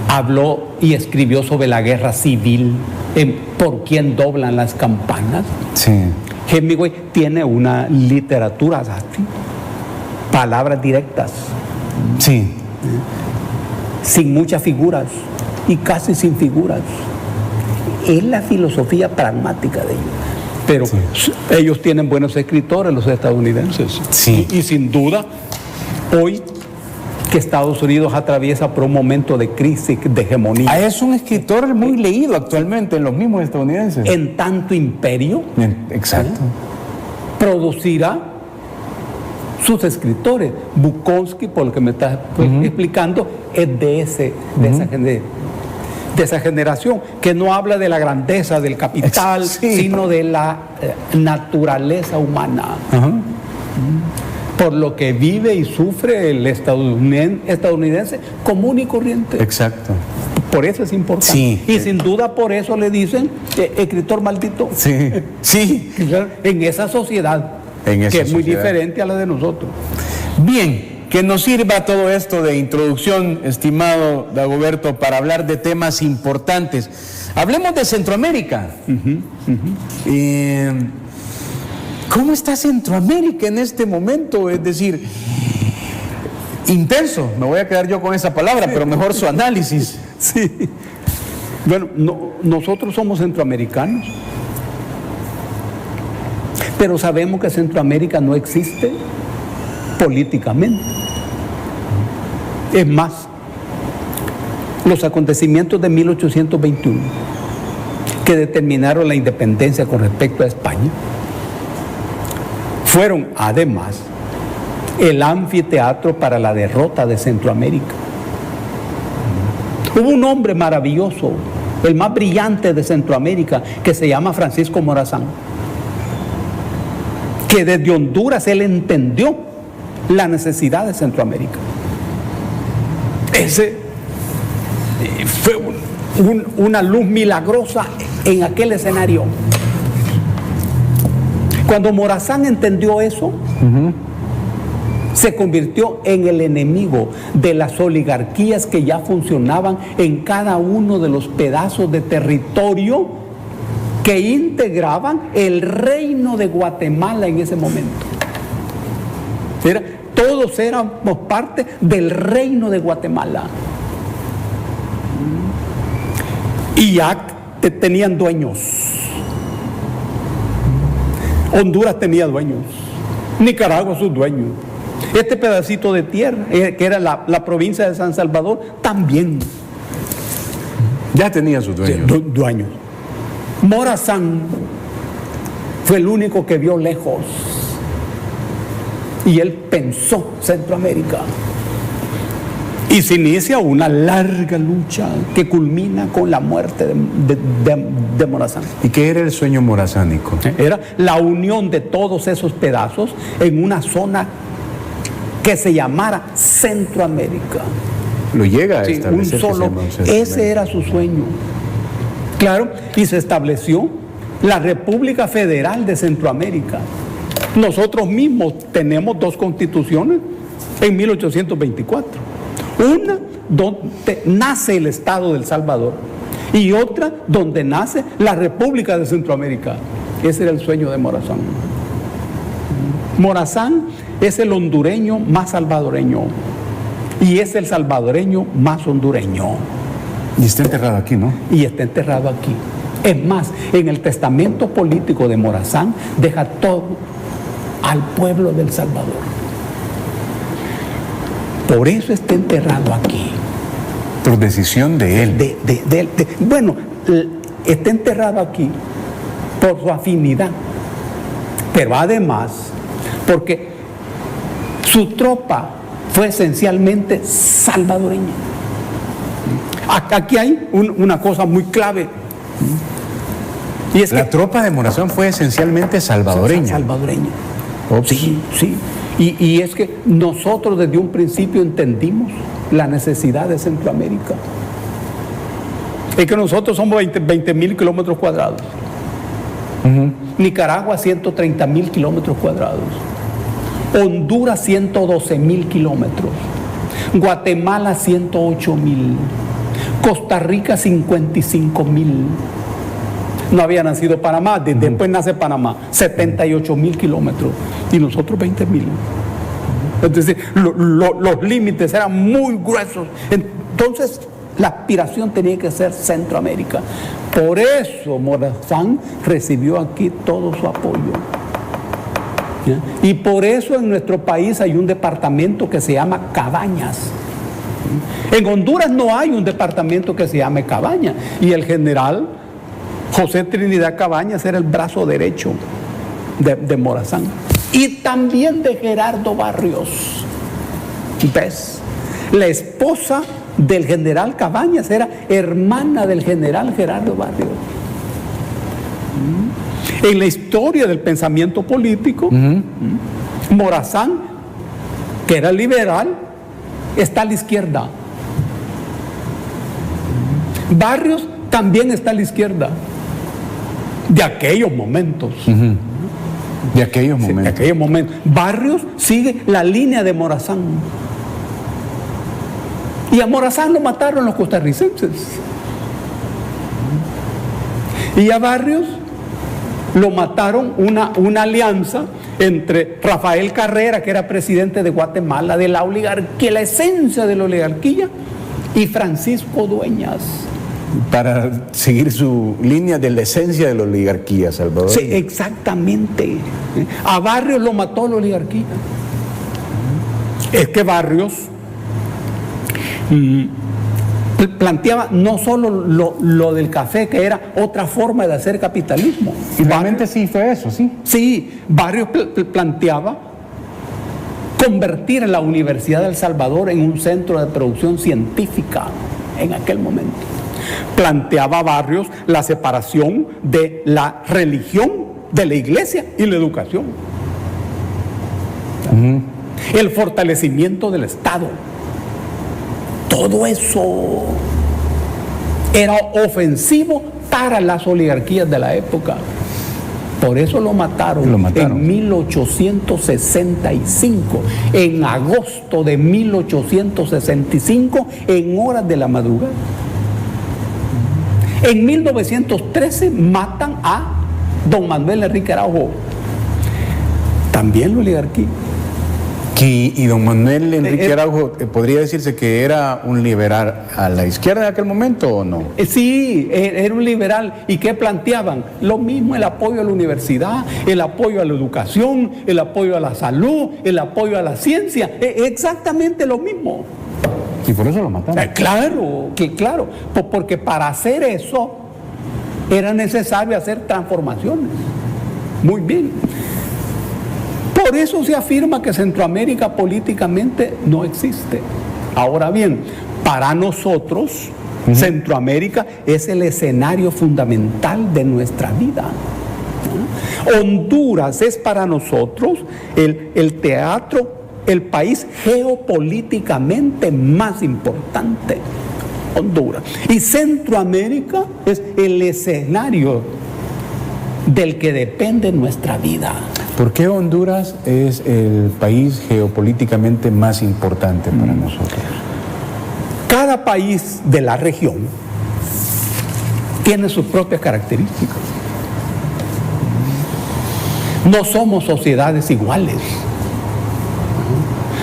Habló y escribió sobre la guerra civil, por quién doblan las campanas. Hemingway tiene una literatura así, palabras directas, sin muchas figuras y casi sin figuras. Es la filosofía pragmática de ellos. Pero ellos tienen buenos escritores, los estadounidenses. Y sin duda, hoy que Estados Unidos atraviesa por un momento de crisis, de hegemonía. Es un escritor muy leído actualmente en los mismos estadounidenses. En tanto imperio. Exacto. Producirá sus escritores. Bukowski, por lo que me estás explicando, es de esa generación, que no habla de la grandeza del capital, sino de la naturaleza humana. Por lo que vive y sufre el estadounidense común y corriente. Exacto. Por eso es importante. Y sin duda por eso le dicen escritor maldito. En esa sociedad, que es muy diferente a la de nosotros. Bien, que nos sirva todo esto de introducción, estimado Dagoberto, para hablar de temas importantes. Hablemos de Centroamérica. ¿Cómo está Centroamérica en este momento? Es decir, intenso, me voy a quedar yo con esa palabra, pero mejor su análisis. Bueno, nosotros somos centroamericanos, pero sabemos que Centroamérica no existe políticamente. Es más, los acontecimientos de 1821 que determinaron la independencia con respecto a España fueron además el anfiteatro para la derrota de Centroamérica. Hubo un hombre maravilloso, el más brillante de Centroamérica, que se llama Francisco Morazán, que desde Honduras él entendió la necesidad de Centroamérica. Ese fue una luz milagrosa en aquel escenario. Cuando Morazán entendió eso, se convirtió en el enemigo de las oligarquías que ya funcionaban en cada uno de los pedazos de territorio que integraban el reino de Guatemala en ese momento. Todos éramos parte del reino de Guatemala. Y ya tenían dueños. Honduras tenía dueños. Nicaragua sus dueños. Este pedacito de tierra, que era la provincia de San Salvador, también. Ya tenía sus dueños. Sí, dueños. Morazán fue el único que vio lejos. Y él pensó Centroamérica. Y se inicia una larga lucha que culmina con la muerte de Morazán. ¿Y qué era el sueño morazánico? Era la unión de todos esos pedazos en una zona que se llamara Centroamérica. Lo llega a Sí, establecer. un solo. Ese era su sueño. Claro, y se estableció la República Federal de Centroamérica. Nosotros mismos tenemos dos constituciones en 1824. Una donde nace el Estado del Salvador y otra donde nace la República de Centroamérica. Ese era el sueño de Morazán. Morazán es el hondureño más salvadoreño y es el salvadoreño más hondureño. Y está enterrado aquí, ¿no? Y está enterrado aquí. Es más, en el testamento político de Morazán deja todo al pueblo del Salvador. Por eso está enterrado aquí. Por decisión de él. Bueno, está enterrado aquí por su afinidad, pero además porque su tropa fue esencialmente salvadoreña. Aquí hay una cosa muy clave. Y es la que tropa de Morazán fue esencialmente salvadoreña. Salvadoreña. Sí, sí. Y es que nosotros desde un principio entendimos la necesidad de Centroamérica. Es que nosotros somos 20,000 kilómetros cuadrados. Nicaragua 130,000 kilómetros cuadrados. Honduras 112,000 kilómetros. Guatemala 108,000. Costa Rica 55,000. No había nacido Panamá, después nace Panamá, 78,000 kilómetros y nosotros 20,000. Es decir, los límites eran muy gruesos. Entonces, la aspiración tenía que ser Centroamérica. Por eso Morazán recibió aquí todo su apoyo. ¿Ya? Y por eso en nuestro país hay un departamento que se llama Cabañas. En Honduras no hay un departamento que se llame Cabañas. Y el general José Trinidad Cabañas era el brazo derecho de Morazán. Y también de Gerardo Barrios. ¿Ves? La esposa del general Cabañas era hermana del general Gerardo Barrios. En la historia del pensamiento político, Morazán, que era liberal, está a la izquierda. Barrios también está a la izquierda. De aquellos momentos. De aquellos momentos. Sí, de aquellos momentos. Barrios sigue la línea de Morazán. Y a Morazán lo mataron los costarricenses. Y a Barrios lo mataron una alianza entre Rafael Carrera, que era presidente de Guatemala, de la oligarquía, la esencia de la oligarquía, y Francisco Dueñas, para seguir su línea de la esencia de la oligarquía, Salvador. Sí, exactamente. A Barrios lo mató la oligarquía. Es que Barrios planteaba no solo lo del café, que era otra forma de hacer capitalismo. Y realmente sí fue eso, sí. Sí, Barrios planteaba convertir a la Universidad de El Salvador en un centro de producción científica en aquel momento. Planteaba Barrios la separación de la religión, de la iglesia y la educación. El fortalecimiento del Estado. Todo eso era ofensivo para las oligarquías de la época. Por eso lo mataron en 1865, en agosto de 1865, en horas de la madrugada. En 1913 matan a don Manuel Enrique Araujo, también la oligarquía. Y don Manuel Enrique Araujo, ¿podría decirse que era un liberal a la izquierda en aquel momento o no? Sí, era un liberal. ¿Y qué planteaban? Lo mismo, el apoyo a la universidad, el apoyo a la educación, el apoyo a la salud, el apoyo a la ciencia, exactamente lo mismo. Y por eso lo mataron. Claro, porque para hacer eso era necesario hacer transformaciones. Muy bien. Por eso se afirma que Centroamérica políticamente no existe. Ahora bien, para nosotros, Centroamérica es el escenario fundamental de nuestra vida. Honduras es para nosotros el teatro, el país geopolíticamente más importante. Honduras. Y Centroamérica es el escenario del que depende nuestra vida. ¿Por qué Honduras es el país geopolíticamente más importante para nosotros? Cada país de la región tiene sus propias características. No somos sociedades iguales.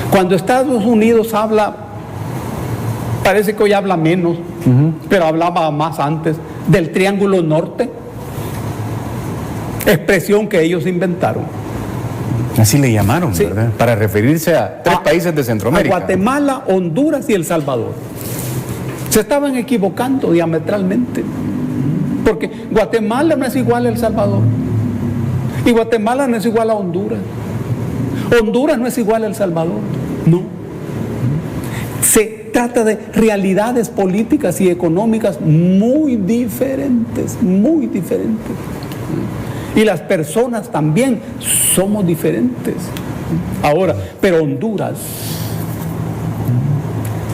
Cuando Estados Unidos habla, parece que hoy habla menos, pero hablaba más antes, del Triángulo Norte, expresión que ellos inventaron. Así le llamaron, Sí. ¿verdad? Para referirse a tres países de Centroamérica. A Guatemala, Honduras y El Salvador. Se estaban equivocando diametralmente. Porque Guatemala no es igual a El Salvador. Y Guatemala no es igual a Honduras. Honduras no es igual a El Salvador. No. Se trata de realidades políticas y económicas muy diferentes, muy diferentes. Y las personas también somos diferentes. Ahora, pero Honduras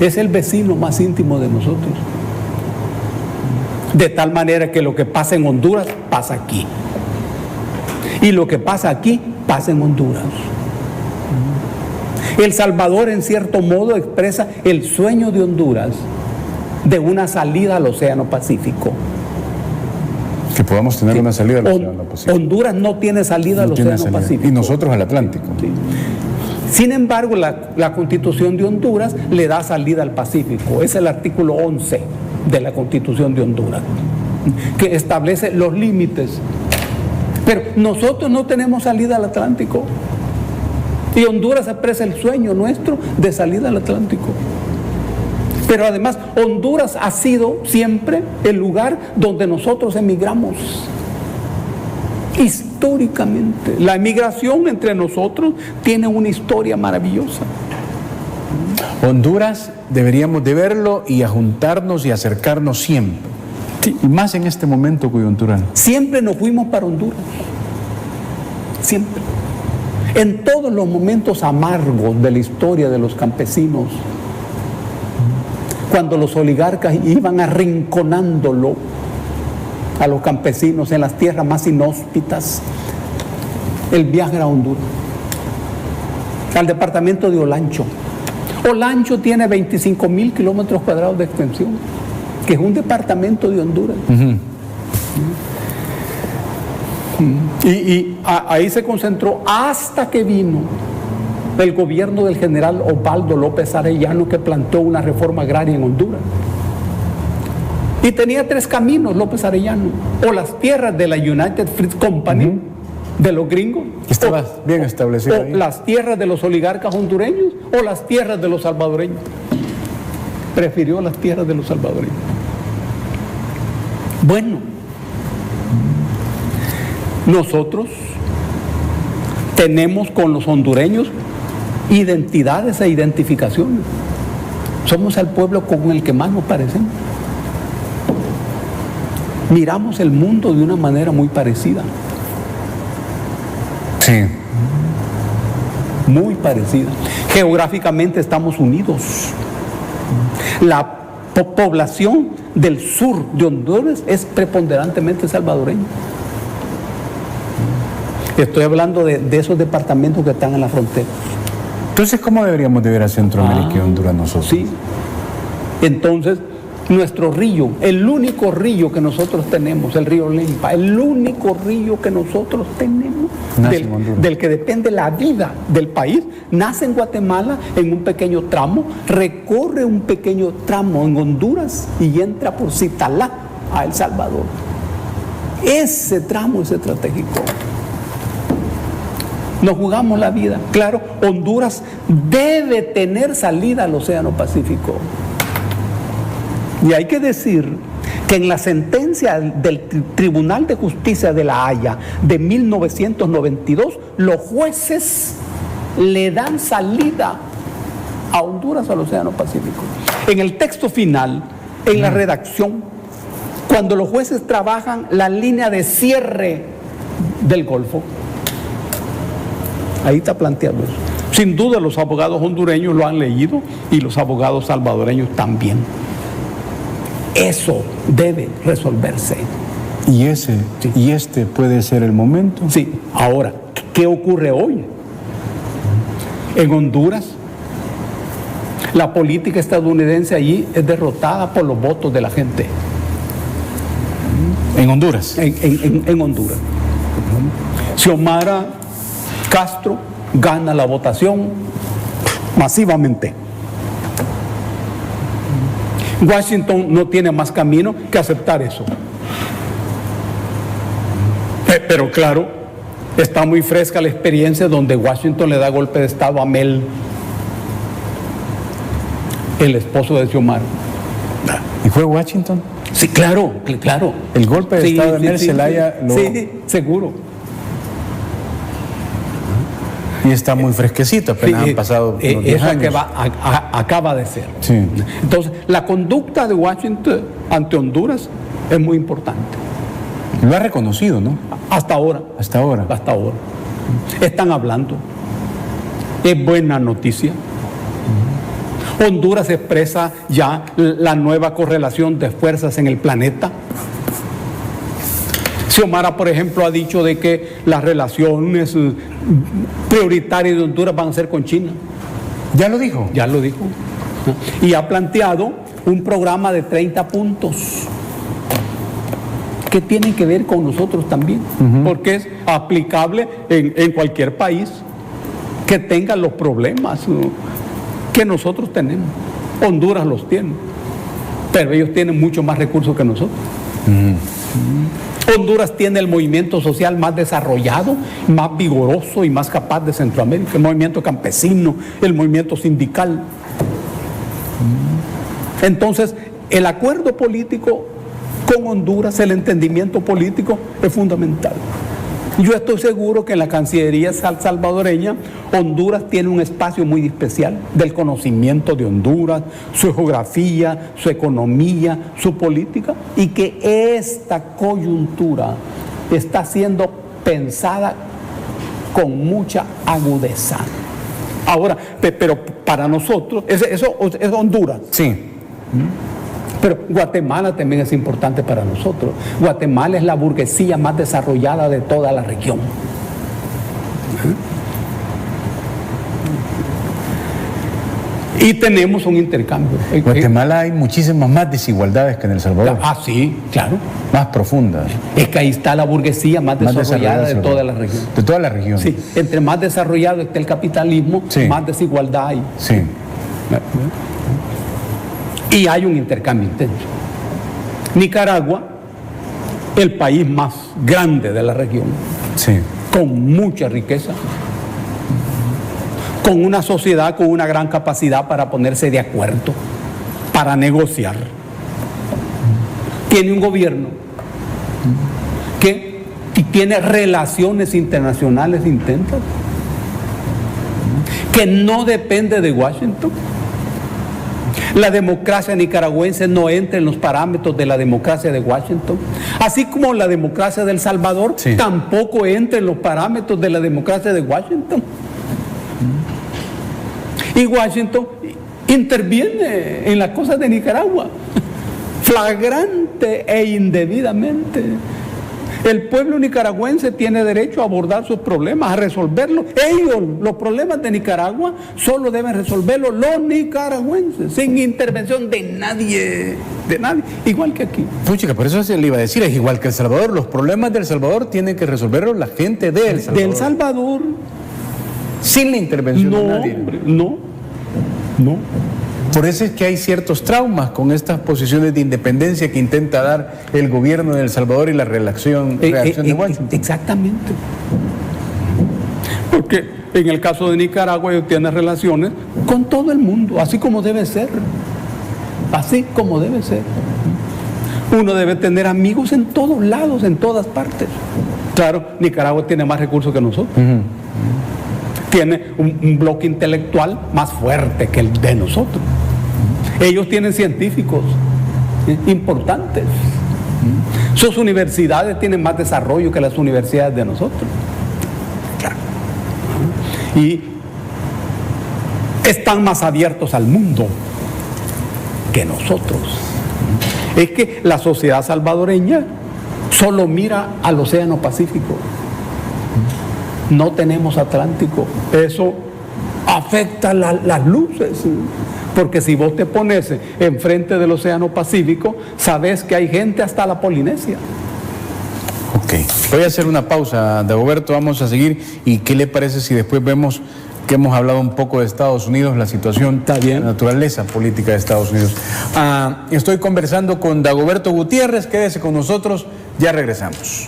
es el vecino más íntimo de nosotros. De tal manera que lo que pasa en Honduras pasa aquí. Y lo que pasa aquí pasa en Honduras. El Salvador, en cierto modo, expresa el sueño de Honduras de una salida al Océano Pacífico. Que podamos tener una salida al Océano Pacífico. Honduras no tiene salida al Océano Pacífico. Y nosotros al Atlántico. Sí. Sin embargo, la Constitución de Honduras le da salida al Pacífico. Es el artículo 11 de la Constitución de Honduras, que establece los límites. Pero nosotros no tenemos salida al Atlántico. Y Honduras expresa el sueño nuestro de salida al Atlántico. Pero además, Honduras ha sido siempre el lugar donde nosotros emigramos. Históricamente. La emigración entre nosotros tiene una historia maravillosa. Honduras deberíamos de verlo y a juntarnos y acercarnos siempre. Sí. Y más en este momento coyuntural. Siempre nos fuimos para Honduras. Siempre. En todos los momentos amargos de la historia de los campesinos, cuando los oligarcas iban arrinconándolo a los campesinos en las tierras más inhóspitas, el viaje era a Honduras, al departamento de Olancho. Olancho tiene 25,000 kilómetros cuadrados de extensión, que es un departamento de Honduras. Y ahí se concentró hasta que vino el gobierno del general Osvaldo López Arellano, que planteó una reforma agraria en Honduras. Y tenía 3 caminos López Arellano: o las tierras de la United Fruit Company, de los gringos, Estaba bien establecido o ahí. las tierras de los oligarcas hondureños, o las tierras de los salvadoreños. Prefirió las tierras de los salvadoreños. Bueno, nosotros tenemos con los hondureños identidades e identificaciones. Somos el pueblo con el que más nos parecemos. Miramos el mundo de una manera muy parecida. Sí. Muy parecida. Geográficamente estamos unidos. La población del sur de Honduras es preponderantemente salvadoreña. Estoy hablando de esos departamentos que están en la frontera. Entonces, ¿cómo deberíamos de ver a Centroamérica y Honduras nosotros? Sí. Entonces, nuestro río, el único río que nosotros tenemos, el río Lempa, el único río que nosotros tenemos, Nace en Honduras. del que depende la vida del país, nace en Guatemala en un pequeño tramo, recorre un pequeño tramo en Honduras y entra por Citalá a El Salvador. Ese tramo es estratégico. Nos jugamos la vida. Claro, Honduras debe tener salida al Océano Pacífico. Y hay que decir que en la sentencia del Tribunal de Justicia de La Haya de 1992, los jueces le dan salida a Honduras al Océano Pacífico. En el texto final, en la redacción, cuando los jueces trabajan la línea de cierre del Golfo, ahí está planteado eso. Sin duda los abogados hondureños lo han leído y los abogados salvadoreños también. Eso debe resolverse. ¿Y este puede ser el momento? Sí, ahora, ¿qué ocurre hoy? En Honduras, la política estadounidense allí es derrotada por los votos de la gente. En Honduras. En Honduras. Xiomara Castro gana la votación masivamente. Washington no tiene más camino que aceptar eso. Pero claro, está muy fresca la experiencia donde Washington le da golpe de estado a Mel, el esposo de Xiomara. ¿Y fue Washington? Sí, claro, claro. El golpe de estado de Mel Zelaya lo... Sí, seguro. Y está muy fresquecito, apenas han pasado unos 10 eso años. acaba de ser. Sí. Entonces, la conducta de Washington ante Honduras es muy importante. Lo ha reconocido, ¿no? Hasta ahora. Hasta ahora. Hasta ahora. Están hablando. Es buena noticia. Honduras expresa ya la nueva correlación de fuerzas en el planeta. Xiomara, por ejemplo, ha dicho de que las relaciones prioritarias de Honduras van a ser con China. ¿Ya lo dijo? Ya lo dijo. Y ha planteado un programa de 30 puntos que tienen que ver con nosotros también, porque es aplicable en cualquier país que tenga los problemas que nosotros tenemos. Honduras los tiene, pero ellos tienen mucho más recursos que nosotros. Honduras tiene el movimiento social más desarrollado, más vigoroso y más capaz de Centroamérica, el movimiento campesino, el movimiento sindical. Entonces, el acuerdo político con Honduras, el entendimiento político es fundamental. Yo estoy seguro que en la Cancillería salvadoreña, Honduras tiene un espacio muy especial del conocimiento de Honduras, su geografía, su economía, su política, y que esta coyuntura está siendo pensada con mucha agudeza. Ahora, pero para nosotros, eso es Honduras. Sí. Pero Guatemala también es importante para nosotros. Guatemala es la burguesía más desarrollada de toda la región. Y tenemos un intercambio. En Guatemala hay muchísimas más desigualdades que en El Salvador. Ah, sí, claro. Más profundas. Es que ahí está la burguesía más desarrollada de toda la región. De toda la región. Sí, entre más desarrollado esté el capitalismo, sí, más desigualdad hay. Sí. Y hay un intercambio intenso. Nicaragua, el país más grande de la región, Sí. con mucha riqueza, con una sociedad con una gran capacidad para ponerse de acuerdo, para negociar. Tiene un gobierno que tiene relaciones internacionales intensas, que no depende de Washington. La democracia nicaragüense no entra en los parámetros de la democracia de Washington, así como la democracia de El Salvador Sí. tampoco entra en los parámetros de la democracia de Washington. Y Washington interviene en las cosas de Nicaragua, flagrante e indebidamente. El pueblo nicaragüense tiene derecho a abordar sus problemas, a resolverlos. Ellos, los problemas de Nicaragua, solo deben resolverlos los nicaragüenses, sin intervención de nadie, igual que aquí. Puchica, por eso se le iba a decir, es igual que El Salvador. Los problemas de El Salvador tienen que resolverlos la gente de El Salvador. De El Salvador. Sin la intervención de nadie. Hombre, no. Por eso es que hay ciertos traumas con estas posiciones de independencia que intenta dar el gobierno de El Salvador y la reacción de Washington. Exactamente. Porque en el caso de Nicaragua ellos tienen relaciones con todo el mundo, así como debe ser. Así como debe ser. Uno debe tener amigos en todos lados, en todas partes. Claro, Nicaragua tiene más recursos que nosotros. Tiene un bloque intelectual más fuerte que el de nosotros. Ellos tienen científicos importantes. Sus universidades tienen más desarrollo que las universidades de nosotros. Claro. Y están más abiertos al mundo que nosotros. Es que la sociedad salvadoreña solo mira al Océano Pacífico. No tenemos Atlántico. Eso afecta las luces. Porque si vos te pones enfrente del Océano Pacífico, sabes que hay gente hasta la Polinesia. Ok. Voy a hacer una pausa, Dagoberto, vamos a seguir. ¿Y qué le parece si después vemos que hemos hablado un poco de Estados Unidos, la situación, Está bien. la naturaleza política de Estados Unidos? Estoy conversando con Dagoberto Gutiérrez, quédese con nosotros, ya regresamos.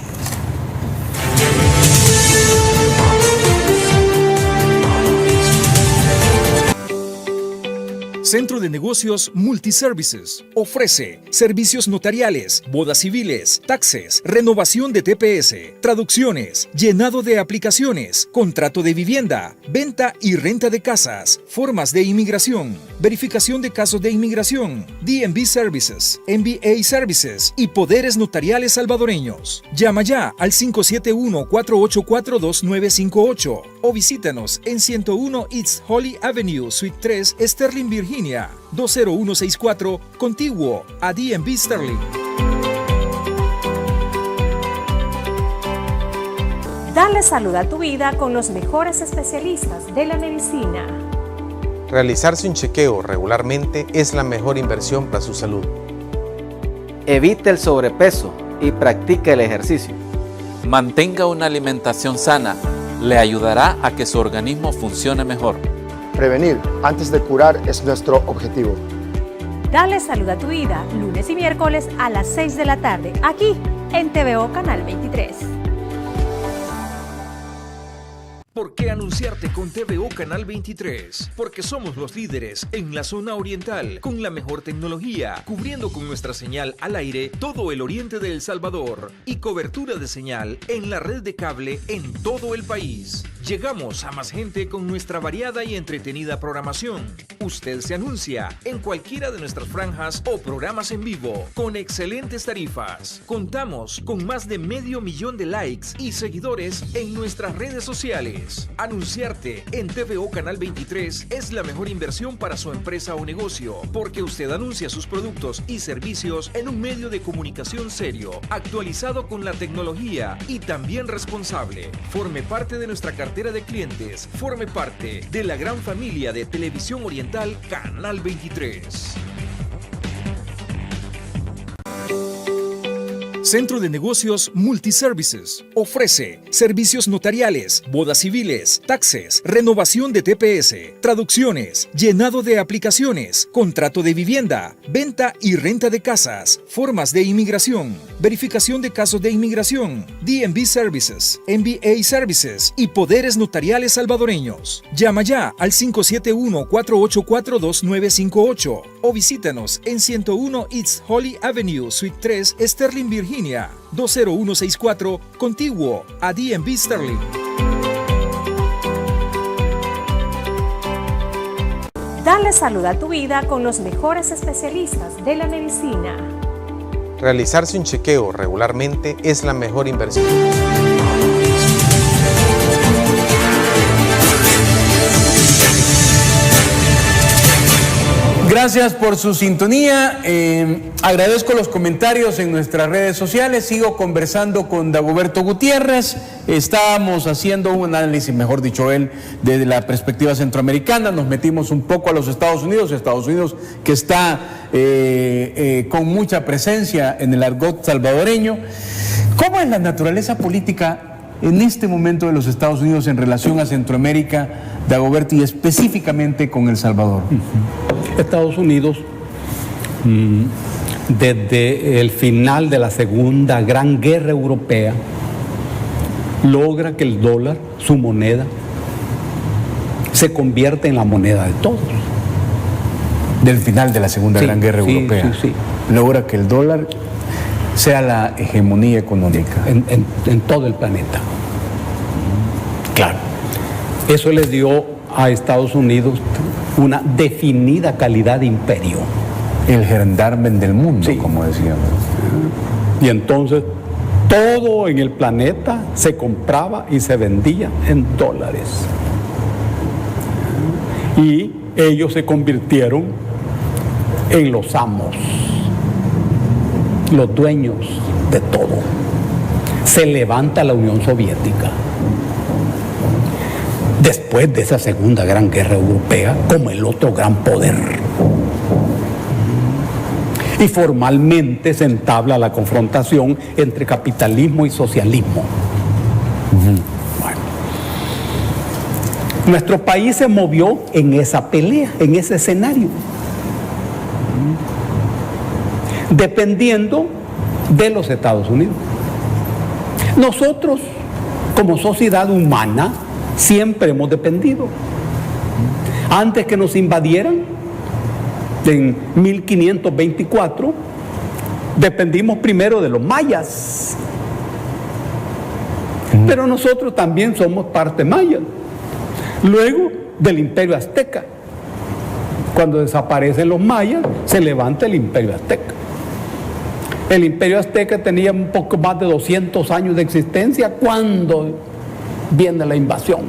Centro de Negocios Multiservices ofrece servicios notariales, bodas civiles, taxes, renovación de TPS, traducciones, llenado de aplicaciones, contrato de vivienda, venta y renta de casas, formas de inmigración, verificación de casos de inmigración, DMV Services, MBA Services y poderes notariales salvadoreños. Llama ya al 571-484-2958 o visítanos en 101 East Holly Avenue, Suite 3, Sterling, Virginia, 20164, contiguo a DMV Sterling. Dale salud a tu vida con los mejores especialistas de la medicina. Realizarse un chequeo regularmente es la mejor inversión para su salud. Evite el sobrepeso y practique el ejercicio. Mantenga una alimentación sana, le ayudará a que su organismo funcione mejor. Prevenir antes de curar es nuestro objetivo. Dale salud a tu vida, lunes y miércoles a las 6 de la tarde, aquí en TVO Canal 23. ¿Por qué anunciarte con TVO Canal 23? Porque somos los líderes en la zona oriental, con la mejor tecnología, cubriendo con nuestra señal al aire todo el oriente de El Salvador y cobertura de señal en la red de cable en todo el país. Llegamos a más gente con nuestra variada y entretenida programación. Usted se anuncia en cualquiera de nuestras franjas o programas en vivo, con excelentes tarifas. Contamos con más de 500,000 de likes y seguidores en nuestras redes sociales. Anunciarte en TVO Canal 23 es la mejor inversión para su empresa o negocio, porque usted anuncia sus productos y servicios en un medio de comunicación serio, actualizado con la tecnología y también responsable. Forme parte de nuestra cartera de clientes, forme parte de la gran familia de Televisión Oriental Canal 23. Centro de Negocios Multiservices ofrece servicios notariales, bodas civiles, taxes, renovación de TPS, traducciones, llenado de aplicaciones, contrato de vivienda, venta y renta de casas, formas de inmigración, verificación de casos de inmigración, DMV Services, MBA Services y poderes notariales salvadoreños. Llama ya al 571-484-2958 o visítanos en 101 East Holly Avenue, Suite 3, Sterling, Virginia, 20164, contiguo a DMV Sterling. Dale salud a tu vida con los mejores especialistas de la medicina. Realizarse un chequeo regularmente es la mejor inversión. Gracias por su sintonía. Agradezco los comentarios en nuestras redes sociales. Sigo conversando con Dagoberto Gutiérrez. Estábamos haciendo un análisis, mejor dicho él, desde la perspectiva centroamericana. Nos metimos un poco a los Estados Unidos que está con mucha presencia en el argot salvadoreño. ¿Cómo es la naturaleza política en este momento de los Estados Unidos en relación a Centroamérica, Dagoberto, y específicamente con El Salvador? Estados Unidos, desde el final de la Segunda Gran Guerra Europea, logra que el dólar, su moneda, se convierta en la moneda de todos. Del final de la Segunda Gran Guerra Europea. Sí. Logra que el dólar sea la hegemonía económica. En todo el planeta. Claro. Eso le dio a Estados Unidos una definida calidad de imperio. El gendarmen del mundo, Sí. como decíamos. Y entonces todo en el planeta se compraba y se vendía en dólares. Y ellos se convirtieron en los amos, los dueños de todo. Se levanta la Unión Soviética. Después de esa Segunda Gran Guerra Europea, como el otro gran poder. Y formalmente se entabla la confrontación entre capitalismo y socialismo. Bueno. Nuestro país se movió en esa pelea, en ese escenario, dependiendo de los Estados Unidos. Nosotros, como sociedad humana, siempre hemos dependido. Antes que nos invadieran, en 1524, dependimos primero de los mayas. Pero nosotros también somos parte maya. Luego del Imperio Azteca. Cuando desaparecen los mayas, se levanta el Imperio Azteca. El Imperio Azteca tenía un poco más de 200 años de existencia cuando viene la invasión.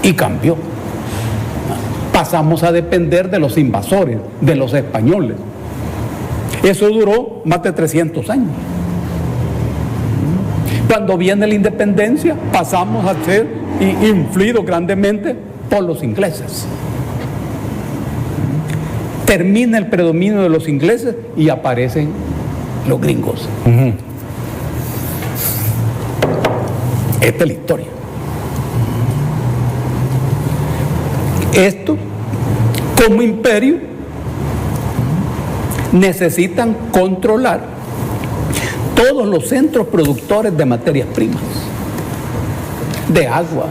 Y cambió. Pasamos a depender de los invasores, de los españoles. Eso duró más de 300 años. Cuando viene la independencia, pasamos a ser influidos grandemente por los ingleses. Termina el predominio de los ingleses y aparecen los gringos. Esta es la historia. Estos, como imperio, necesitan controlar todos los centros productores de materias primas, de agua,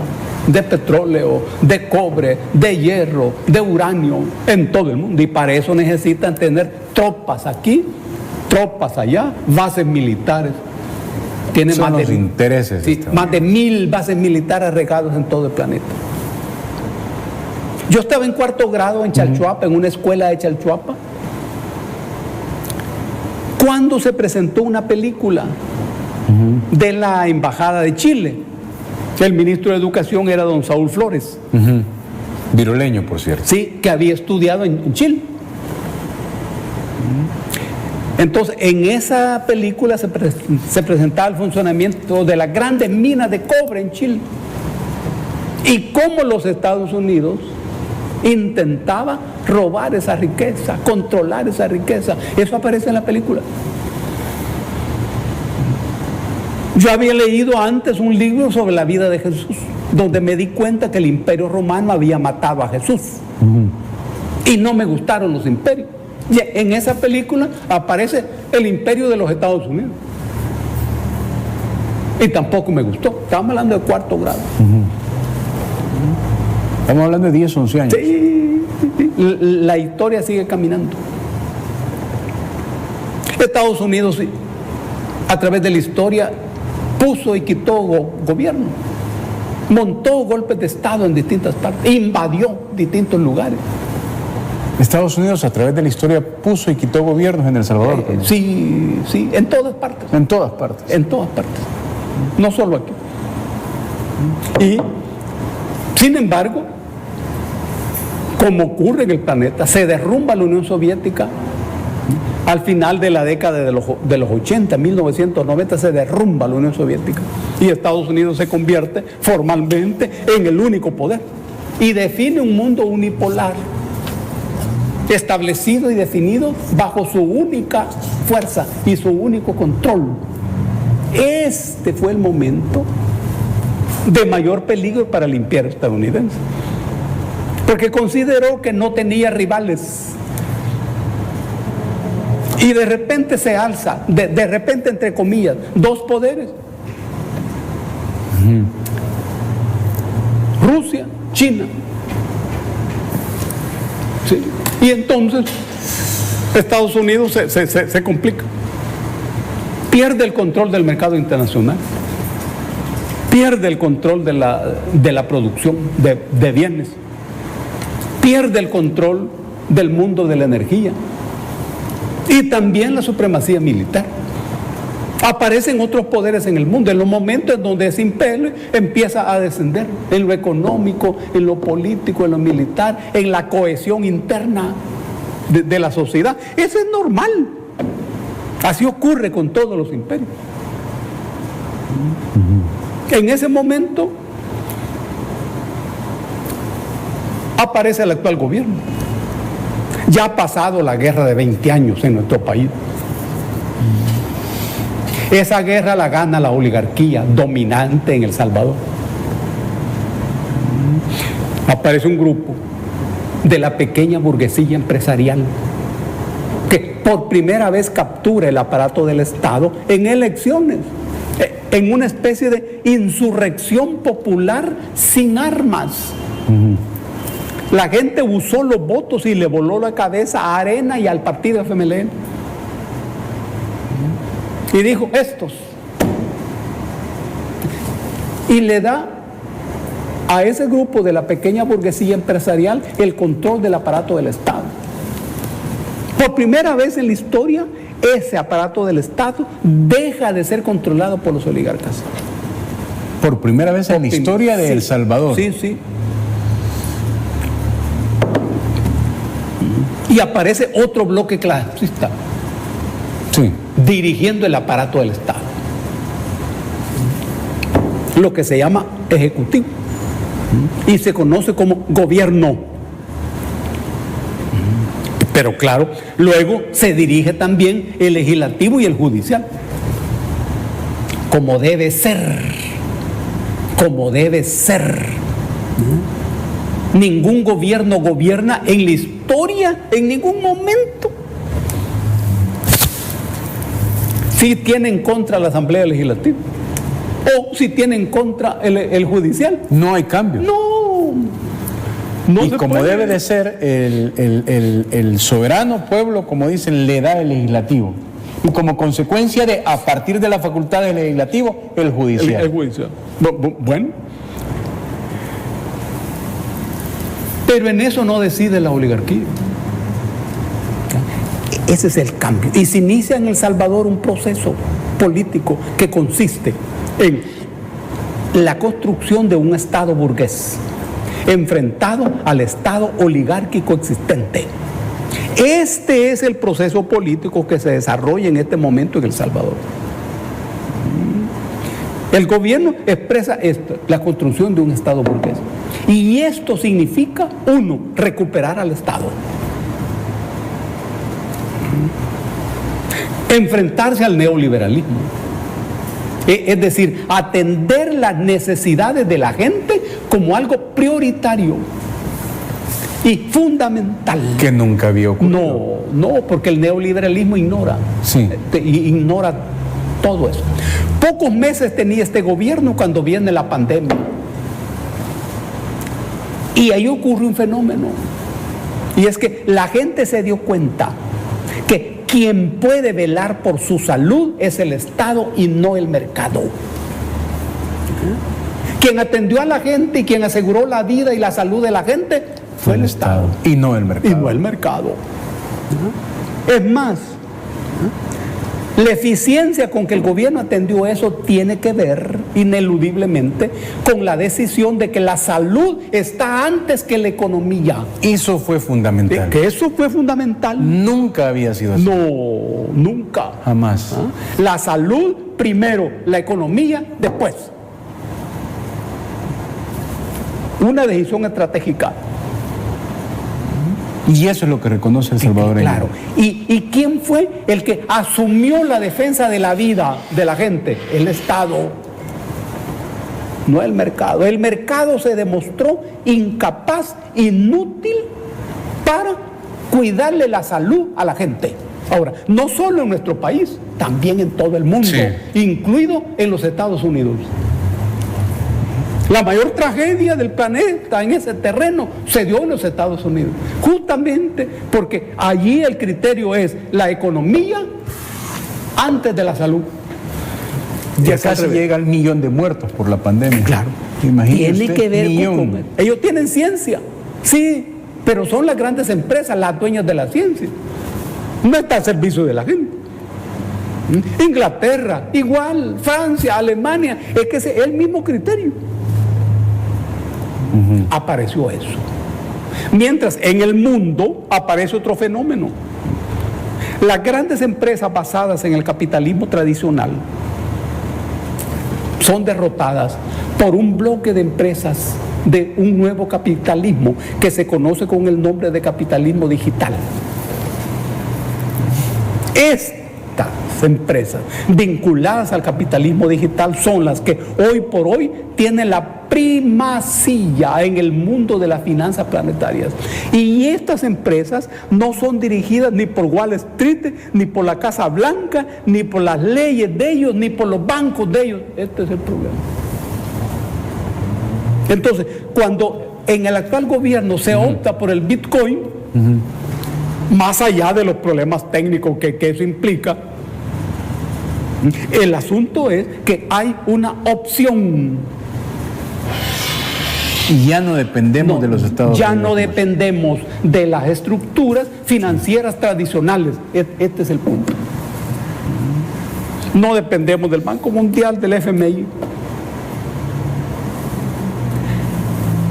de petróleo, de cobre, de hierro, de uranio, en todo el mundo. Y para eso necesitan tener tropas aquí, tropas allá, bases militares. Tiene Son más los intereses. Sí, más de 1000 bases militares regadas en todo el planeta. Yo estaba en cuarto grado en Chalchuapa, en una escuela de Chalchuapa, cuando se presentó una película de la Embajada de Chile. El ministro de Educación era don Saúl Flores. Viruleño, por cierto. Sí, que había estudiado en Chile. Entonces, en esa película se presentaba el funcionamiento de las grandes minas de cobre en Chile. Y cómo los Estados Unidos intentaba robar esa riqueza, controlar esa riqueza. Eso aparece en la película. Yo había leído antes un libro sobre la vida de Jesús, donde me di cuenta que el Imperio Romano había matado a Jesús. Y no me gustaron los imperios. Y en esa película aparece el imperio de los Estados Unidos. Y tampoco me gustó. Estábamos hablando de cuarto grado. Estamos hablando de 10, 11 años. Sí, la historia sigue caminando. Estados Unidos, a través de la historia, puso y quitó gobierno. Montó golpes de Estado en distintas partes. Invadió distintos lugares. Estados Unidos, a través de la historia, puso y quitó gobiernos en El Salvador. Sí, en todas partes. En todas partes. En todas partes. No solo aquí. Y, sin embargo, como ocurre en el planeta, se derrumba la Unión Soviética al final de la década de los 80, 1990, se derrumba la Unión Soviética. Y Estados Unidos se convierte formalmente en el único poder. Y define un mundo unipolar, establecido y definido bajo su única fuerza y su único control. Este fue el momento de mayor peligro para el imperio estadounidense, porque consideró que no tenía rivales. Y de repente se alza, de repente, entre comillas, dos poderes. Rusia, China. ¿Sí? Y entonces Estados Unidos se complica. Pierde el control del mercado internacional. Pierde el control de la producción de bienes. Pierde el control del mundo de la energía. Y también la supremacía militar. Aparecen otros poderes en el mundo, en los momentos en donde ese imperio empieza a descender, en lo económico, en lo político, en lo militar, en la cohesión interna de la sociedad. Eso es normal. Así ocurre con todos los imperios. En ese momento aparece el actual gobierno. Ya ha pasado la guerra de 20 años en nuestro país. Esa guerra la gana la oligarquía dominante en El Salvador. Aparece un grupo de la pequeña burguesía empresarial que por primera vez captura el aparato del Estado en elecciones, en una especie de insurrección popular sin armas. La gente usó los votos y le voló la cabeza a Arena y al partido FMLN. Y dijo, estos. Y le da a ese grupo de la pequeña burguesía empresarial el control del aparato del Estado. Por primera vez en la historia, ese aparato del Estado deja de ser controlado por los oligarcas. Por primera vez en la historia de El Salvador. Sí. Y aparece otro bloque clasista. Sí. Dirigiendo el aparato del Estado. Lo que se llama ejecutivo. Y se conoce como gobierno. Pero claro, luego se dirige también el legislativo y el judicial. Como debe ser. Como debe ser. Ningún gobierno gobierna en la historia en ningún momento si tiene en contra la Asamblea Legislativa o si tiene en contra el judicial. No hay cambio. No y se como puede. debe de ser, el soberano pueblo, como dicen, le da el legislativo. Y como consecuencia de, a partir de la facultad del legislativo, el judicial. El judicial. Bueno. Pero en eso no decide la oligarquía. Ese es el cambio. Y se inicia en El Salvador un proceso político que consiste en la construcción de un Estado burgués enfrentado al Estado oligárquico existente. Este es el proceso político que se desarrolla en este momento en El Salvador. El gobierno expresa esto, la construcción de un Estado burgués. Y esto significa, uno, recuperar al Estado. Enfrentarse al neoliberalismo. Es decir, atender las necesidades de la gente como algo prioritario y fundamental. Que nunca había ocurrido. No, porque el neoliberalismo ignora. Sí. Ignora todo eso. Pocos meses tenía este gobierno cuando viene la pandemia. Y ahí ocurre un fenómeno. Y es que la gente se dio cuenta que quien puede velar por su salud es el Estado y no el mercado. Quien atendió a la gente y quien aseguró la vida y la salud de la gente fue el Estado. Y no el mercado. Y no el mercado. Es más, la eficiencia con que el gobierno atendió eso tiene que ver ineludiblemente con la decisión de que la salud está antes que la economía. Eso fue fundamental. Que eso fue fundamental. Nunca había sido así. No, nunca. Jamás. La salud primero, la economía después. Una decisión estratégica. Y eso es lo que reconoce el salvadoreño. Claro. ¿Y quién fue el que asumió la defensa de la vida de la gente? El Estado, no el mercado. El mercado se demostró incapaz, inútil para cuidarle la salud a la gente. Ahora, no solo en nuestro país, también en todo el mundo, incluido en los Estados Unidos. La mayor tragedia del planeta en ese terreno se dio en los Estados Unidos, justamente porque allí el criterio es la economía antes de la salud. Ya casi llega al 1.000.000 de muertos por la pandemia. Claro. Imagínese Tiene que ver con ellos tienen ciencia, sí, pero son las grandes empresas las dueñas de la ciencia. No está al servicio de la gente. Inglaterra, igual, Francia, Alemania, es que es el mismo criterio. Apareció eso. Mientras en el mundo aparece otro fenómeno. Las grandes empresas basadas en el capitalismo tradicional son derrotadas por un bloque de empresas de un nuevo capitalismo que se conoce con el nombre de capitalismo digital. Estas empresas vinculadas al capitalismo digital son las que hoy por hoy tienen la primacía en el mundo de las finanzas planetarias. Y estas empresas no son dirigidas ni por Wall Street, ni por la Casa Blanca, ni por las leyes de ellos, ni por los bancos de ellos. Este es el problema. Entonces, cuando en el actual gobierno se opta por el Bitcoin, más allá de los problemas técnicos que eso implica, el asunto es que hay una opción. Y ya no dependemos de los Estados Unidos. Ya no dependemos de las estructuras financieras tradicionales. Este es el punto. No dependemos del Banco Mundial, del FMI.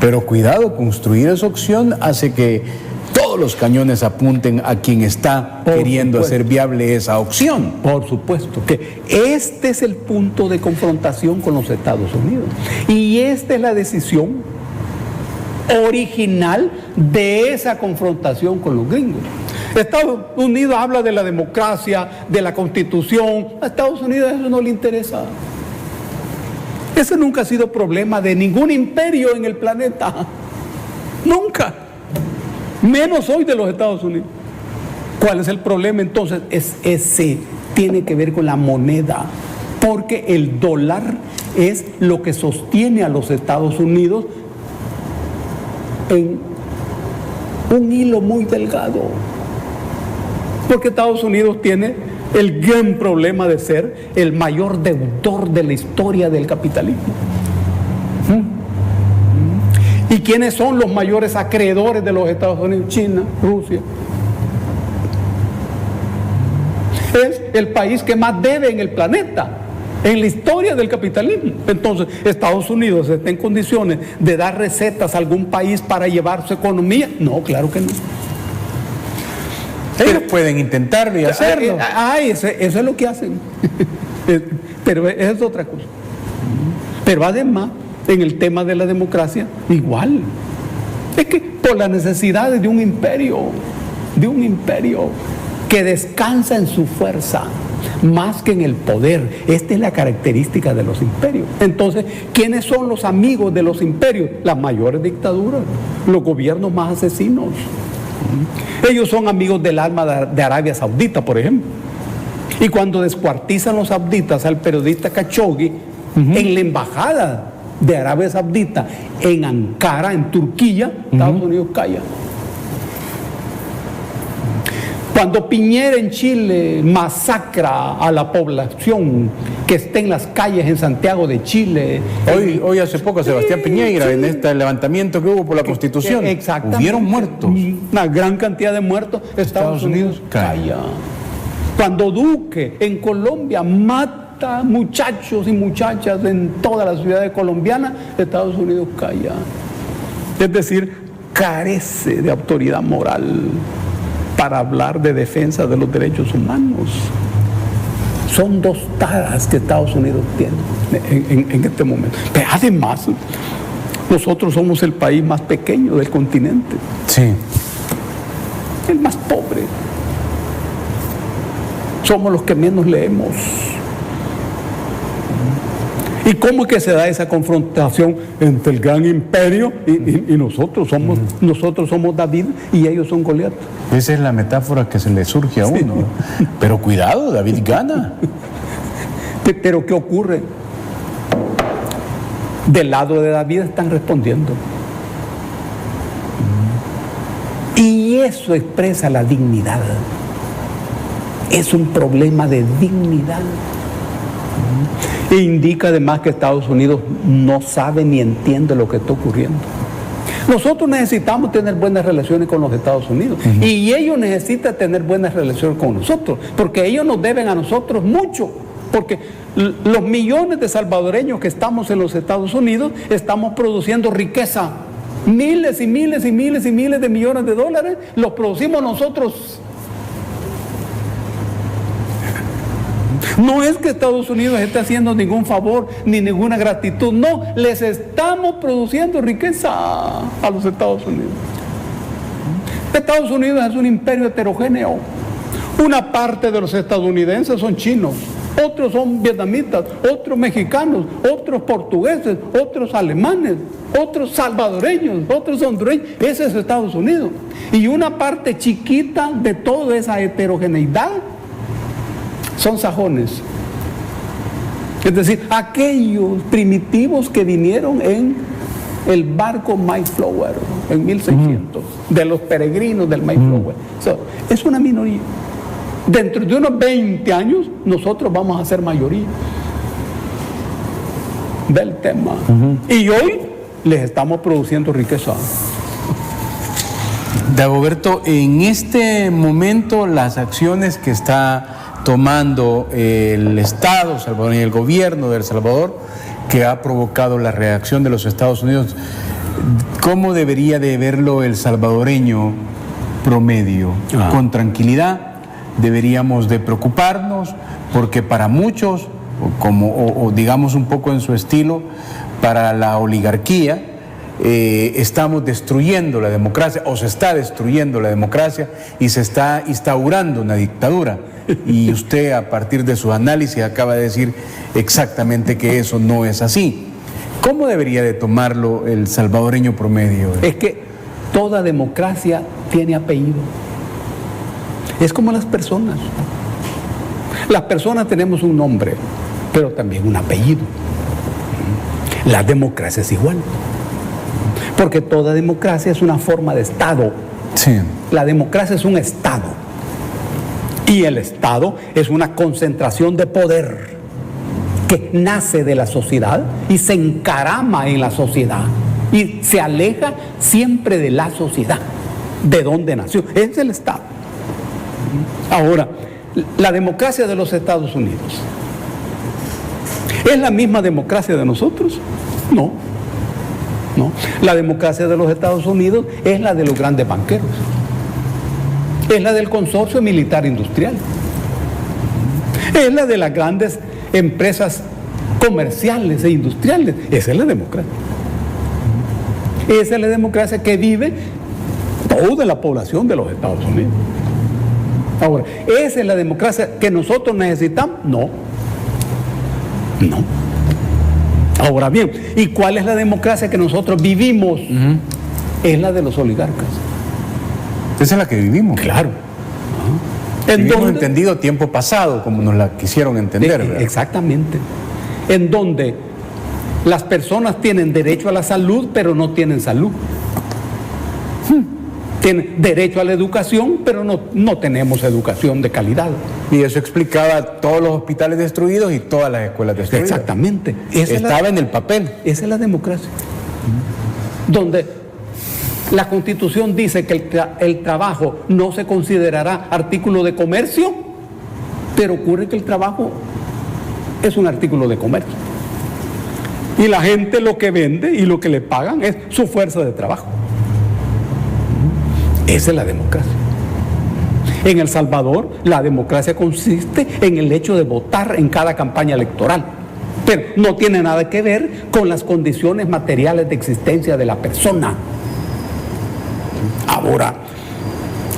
Pero cuidado, construir esa opción hace que todos los cañones apunten a quien está queriendo hacer viable esa opción. Por supuesto, que este es el punto de confrontación con los Estados Unidos. Y esta es la decisión original de esa confrontación con los gringos. Estados Unidos habla de la democracia, de la Constitución. A Estados Unidos eso no le interesa. Ese nunca ha sido problema de ningún imperio en el planeta. Nunca. Menos hoy de los Estados Unidos. ¿Cuál es el problema entonces? Ese tiene que ver con la moneda, porque el dólar es lo que sostiene a los Estados Unidos en un hilo muy delgado. Porque Estados Unidos tiene el gran problema de ser el mayor deudor de la historia del capitalismo. ¿Y quiénes son los mayores acreedores de los Estados Unidos? China, Rusia. Es el país que más debe en el planeta, en la historia del capitalismo. Entonces, Estados Unidos está en condiciones de dar recetas a algún país para llevar su economía. No, claro que no. Ellos pueden intentarlo y hacerlo. Eso es lo que hacen. Pero es otra cosa. Pero además, en el tema de la democracia, igual. Es que por las necesidades de un imperio que descansa en su fuerza, más que en el poder. Esta es la característica de los imperios. Entonces, ¿quiénes son los amigos de los imperios? Las mayores dictaduras, los gobiernos más asesinos. Ellos son amigos del alma de Arabia Saudita, por ejemplo. Y cuando descuartizan los sauditas al periodista Khashoggi en la embajada de Arabia Saudita en Ankara, en Turquía, Estados Unidos calla. Cuando Piñera en Chile masacra a la población que está en las calles en Santiago de Chile. Hoy hace poco Sebastián Piñera, en este levantamiento que hubo por la Constitución, exactamente, hubieron muertos. Una gran cantidad de muertos. Estados Unidos calla. Cuando Duque en Colombia mata muchachos y muchachas en todas las ciudades colombianas, Estados Unidos calla. Es decir, carece de autoridad moral para hablar de defensa de los derechos humanos. Son dos taras que Estados Unidos tiene en este momento. Pero además, nosotros somos el país más pequeño del continente. Sí. El más pobre. Somos los que menos leemos. ¿Y cómo es que se da esa confrontación entre el gran imperio y nosotros? Nosotros somos David y ellos son Goliat. Esa es la metáfora que se le surge a uno. Sí. Pero cuidado, David gana. Pero ¿qué ocurre? Del lado de David están respondiendo. Y eso expresa la dignidad. Es un problema de dignidad. E indica además que Estados Unidos no sabe ni entiende lo que está ocurriendo. Nosotros necesitamos tener buenas relaciones con los Estados Unidos y ellos necesitan tener buenas relaciones con nosotros, porque ellos nos deben a nosotros mucho, porque los millones de salvadoreños que estamos en los Estados Unidos estamos produciendo riqueza, miles y miles y miles y miles de millones de dólares los producimos nosotros. No es que Estados Unidos esté haciendo ningún favor ni ninguna gratitud, no, les estamos produciendo riqueza a los Estados Unidos. Estados Unidos es un imperio heterogéneo. Una parte de los estadounidenses son chinos, otros son vietnamitas, otros mexicanos, otros portugueses, otros alemanes, otros salvadoreños, otros hondureños. Ese es Estados Unidos. Y una parte chiquita de toda esa heterogeneidad son sajones, es decir, aquellos primitivos que vinieron en el barco Mayflower en 1600, de los peregrinos del Mayflower. Es una minoría. Dentro de unos 20 años nosotros vamos a ser mayoría del tema. Y hoy les estamos produciendo riqueza. Dagoberto, en este momento las acciones que está tomando el Estado salvadoreño, el gobierno de El Salvador, que ha provocado la reacción de los Estados Unidos, ¿cómo debería de verlo el salvadoreño promedio? ¿Con tranquilidad? ¿Deberíamos de preocuparnos? Porque para muchos, o digamos un poco en su estilo, para la oligarquía, estamos destruyendo la democracia, o se está destruyendo la democracia y se está instaurando una dictadura. Y usted, a partir de su análisis, acaba de decir exactamente que eso no es así. ¿Cómo debería de tomarlo el salvadoreño promedio? Es que toda democracia tiene apellido. Es como las personas. Las personas tenemos un nombre, pero también un apellido. La democracia es igual. Porque toda democracia es una forma de Estado. Sí. La democracia es un Estado. Y el Estado es una concentración de poder que nace de la sociedad y se encarama en la sociedad. Y se aleja siempre de la sociedad, de donde nació. Es el Estado. Ahora, la democracia de los Estados Unidos, ¿es la misma democracia de nosotros? No. No. La democracia de los Estados Unidos es la de los grandes banqueros. Es la del consorcio militar industrial. Es la de las grandes empresas comerciales e industriales. Esa es la democracia. Esa es la democracia que vive toda la población de los Estados Unidos. Ahora, ¿esa es la democracia que nosotros necesitamos? No. No. Ahora bien, ¿y cuál es la democracia que nosotros vivimos? Es la de los oligarcas. Esa es la que vivimos. Claro. Hemos entendido tiempo pasado, como nos la quisieron entender, ¿verdad? Exactamente. En donde las personas tienen derecho a la salud, pero no tienen salud. Tienen derecho a la educación, pero no tenemos educación de calidad. Y eso explicaba todos los hospitales destruidos y todas las escuelas destruidas. Exactamente. Estaba en el papel. Esa es la democracia. Donde la Constitución dice que el trabajo no se considerará artículo de comercio, pero ocurre que el trabajo es un artículo de comercio. Y la gente lo que vende y lo que le pagan es su fuerza de trabajo. Esa es la democracia. En El Salvador, la democracia consiste en el hecho de votar en cada campaña electoral, pero no tiene nada que ver con las condiciones materiales de existencia de la persona. Ahora,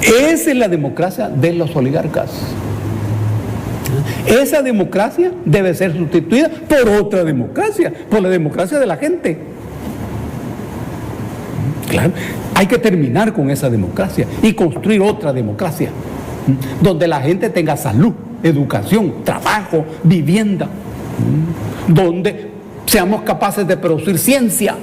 esa es la democracia de los oligarcas. Esa democracia debe ser sustituida por otra democracia, por la democracia de la gente. Claro, hay que terminar con esa democracia y construir otra democracia, donde la gente tenga salud, educación, trabajo, vivienda, donde seamos capaces de producir ciencia.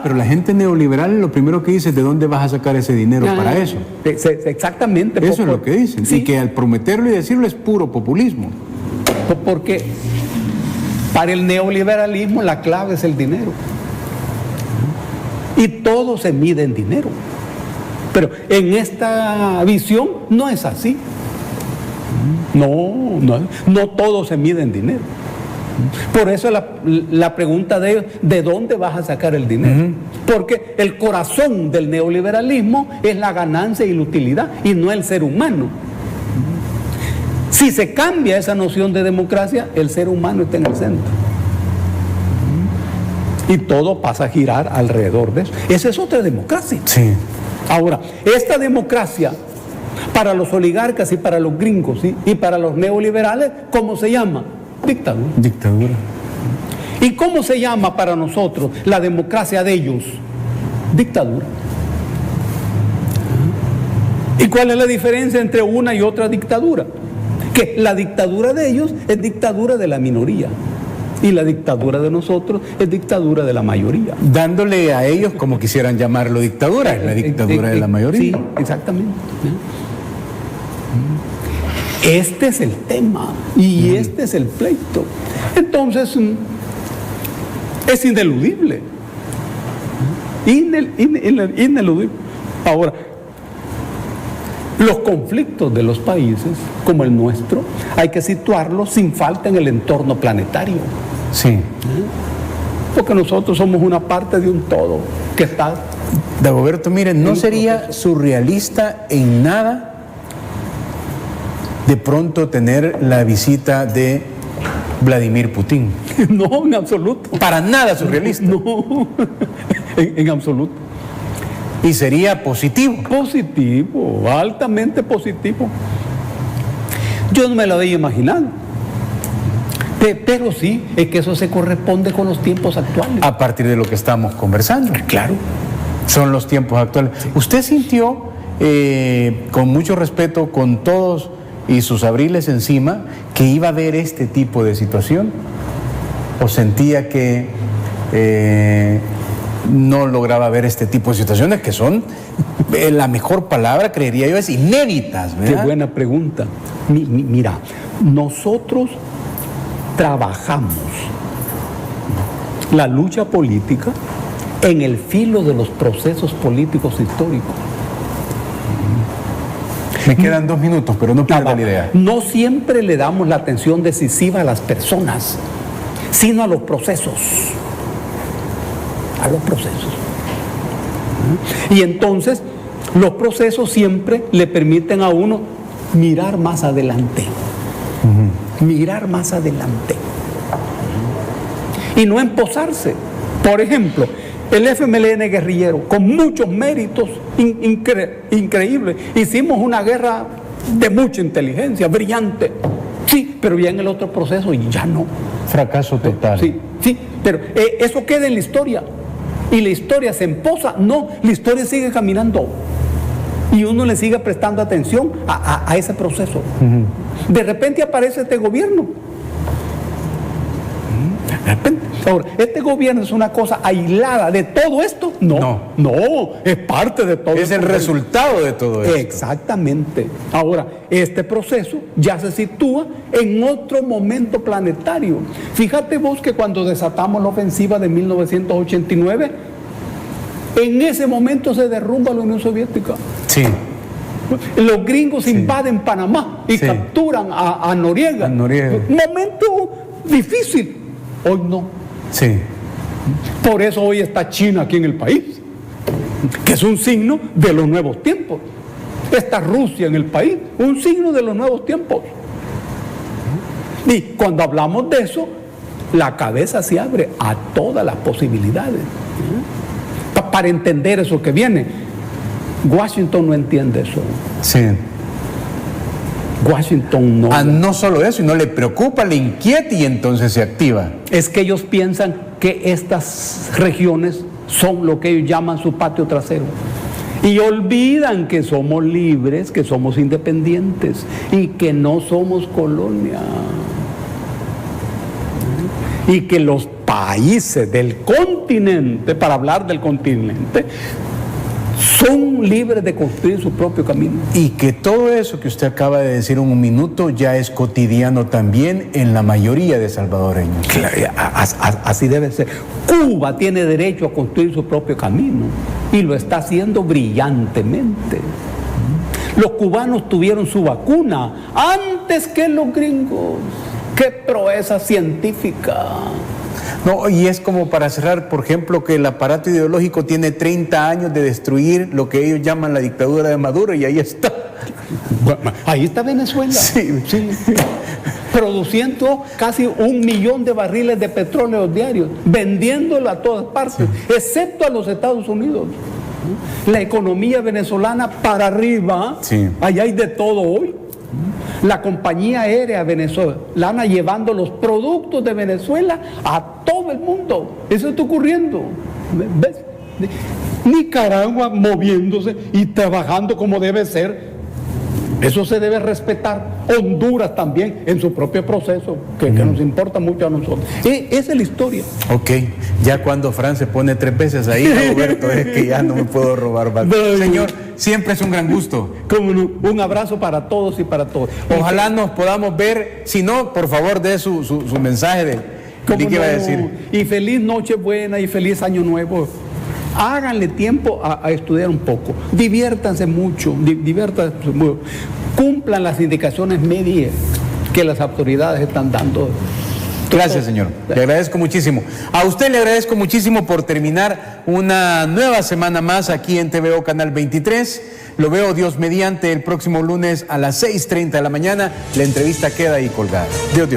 Pero la gente neoliberal lo primero que dice es: ¿de dónde vas a sacar ese dinero para eso? Exactamente. Eso es lo que dicen. Sí. Y que al prometerlo y decirlo es puro populismo. Porque para el neoliberalismo la clave es el dinero. Y todo se mide en dinero. Pero en esta visión no es así. No todo se mide en dinero. Por eso la pregunta de ellos: ¿de dónde vas a sacar el dinero? Porque el corazón del neoliberalismo es la ganancia y la utilidad, y no el ser humano. Si se cambia esa noción de democracia, el ser humano está en el centro. Y todo pasa a girar alrededor de eso. Esa es otra democracia. Sí. Ahora, esta democracia, para los oligarcas y para los gringos, ¿sí?, y para los neoliberales, ¿cómo se llama? Dictadura. Dictadura. ¿Y cómo se llama para nosotros la democracia de ellos? Dictadura. ¿Y cuál es la diferencia entre una y otra dictadura? Que la dictadura de ellos es dictadura de la minoría y la dictadura de nosotros es dictadura de la mayoría. Dándole a ellos como quisieran llamarlo dictadura, es la dictadura de la mayoría. Sí, exactamente. Este es el tema y este es el pleito. Entonces, es ineludible. Ineludible. Ahora, los conflictos de los países como el nuestro hay que situarlos sin falta en el entorno planetario. Sí. Porque nosotros somos una parte de un todo que está... Dagoberto, miren, ¿no sería surrealista en nada de pronto tener la visita de Vladimir Putin? No, en absoluto. Para nada surrealista. No, en absoluto. Y sería positivo. Positivo, altamente positivo. Yo no me lo había imaginado. Pero sí, es que eso se corresponde con los tiempos actuales. A partir de lo que estamos conversando. Claro. Son los tiempos actuales. Sí. ¿Usted sintió, con mucho respeto, con todos y sus abriles encima, que iba a haber este tipo de situación? ¿O sentía que no lograba ver este tipo de situaciones que son, la mejor palabra, creería yo, es inéditas, ¿verdad? Qué buena pregunta. Mira, nosotros trabajamos la lucha política en el filo de los procesos políticos históricos. Me quedan 2 minutos, pero no pierda la idea. No siempre le damos la atención decisiva a las personas, sino a los procesos. A los procesos. Y entonces, los procesos siempre le permiten a uno mirar más adelante. Mirar más adelante. y no emposarse. Por ejemplo, el FMLN guerrillero, con muchos méritos increíbles, hicimos una guerra de mucha inteligencia, brillante. Sí, pero ya en el otro proceso y ya no. Fracaso total. Sí, sí, pero eso queda en la historia. Y la historia se emposa. No, la historia sigue caminando. Y uno le sigue prestando atención a ese proceso. De repente aparece este gobierno. De repente. Ahora, ¿este gobierno es una cosa aislada de todo esto? No, es parte de todo. Es el resultado de todo esto. Exactamente. Ahora, este proceso ya se sitúa en otro momento planetario. Fíjate vos que cuando desatamos la ofensiva de 1989, en ese momento se derrumba la Unión Soviética. Sí. Los gringos invaden Panamá y capturan a Noriega. Momento difícil. Hoy no. Sí. Por eso hoy está China aquí en el país, que es un signo de los nuevos tiempos. Está Rusia en el país, un signo de los nuevos tiempos. Y cuando hablamos de eso, la cabeza se abre a todas las posibilidades. Para entender eso que viene, Washington no entiende eso. Sí. Washington no. No solo eso, y no le preocupa, le inquieta y entonces se activa. Es que ellos piensan que estas regiones son lo que ellos llaman su patio trasero. Y olvidan que somos libres, que somos independientes y que no somos colonia. Y que los países del continente, para hablar del continente, son libres de construir su propio camino. Y que todo eso que usted acaba de decir en un minuto ya es cotidiano también en la mayoría de salvadoreños. Claro, así debe ser. Cuba tiene derecho a construir su propio camino y lo está haciendo brillantemente. Los cubanos tuvieron su vacuna antes que los gringos. ¡Qué proeza científica! No, y es como para cerrar, por ejemplo, que el aparato ideológico tiene 30 años de destruir lo que ellos llaman la dictadura de Maduro, y ahí está. Ahí está Venezuela. Sí. Produciendo casi 1 millón de barriles de petróleo diarios, vendiéndolo a todas partes, excepto a los Estados Unidos. La economía venezolana para arriba, allá hay de todo hoy. La compañía aérea venezolana llevando los productos de Venezuela a todo el mundo. Eso está ocurriendo. ¿Ves? Nicaragua moviéndose y trabajando como debe ser. Eso se debe respetar. Honduras también en su propio proceso, que nos importa mucho a nosotros. Esa es la historia. Ok, ya cuando Fran se pone 3 veces ahí, Roberto, es que ya no me puedo robar más. Señor, siempre es un gran gusto. Un abrazo para todos y para todos. Ojalá nos podamos ver. Si no, por favor, dé su mensaje de qué va a decir. Y feliz Nochebuena y feliz Año Nuevo. Háganle tiempo a estudiar un poco. Diviértanse mucho, cumplan las indicaciones médicas que las autoridades están dando. Gracias, señor. Le agradezco muchísimo. A usted le agradezco muchísimo por terminar una nueva semana más aquí en TVO Canal 23. Lo veo, Dios mediante, el próximo lunes a las 6:30 de la mañana. La entrevista queda ahí colgada. Dios.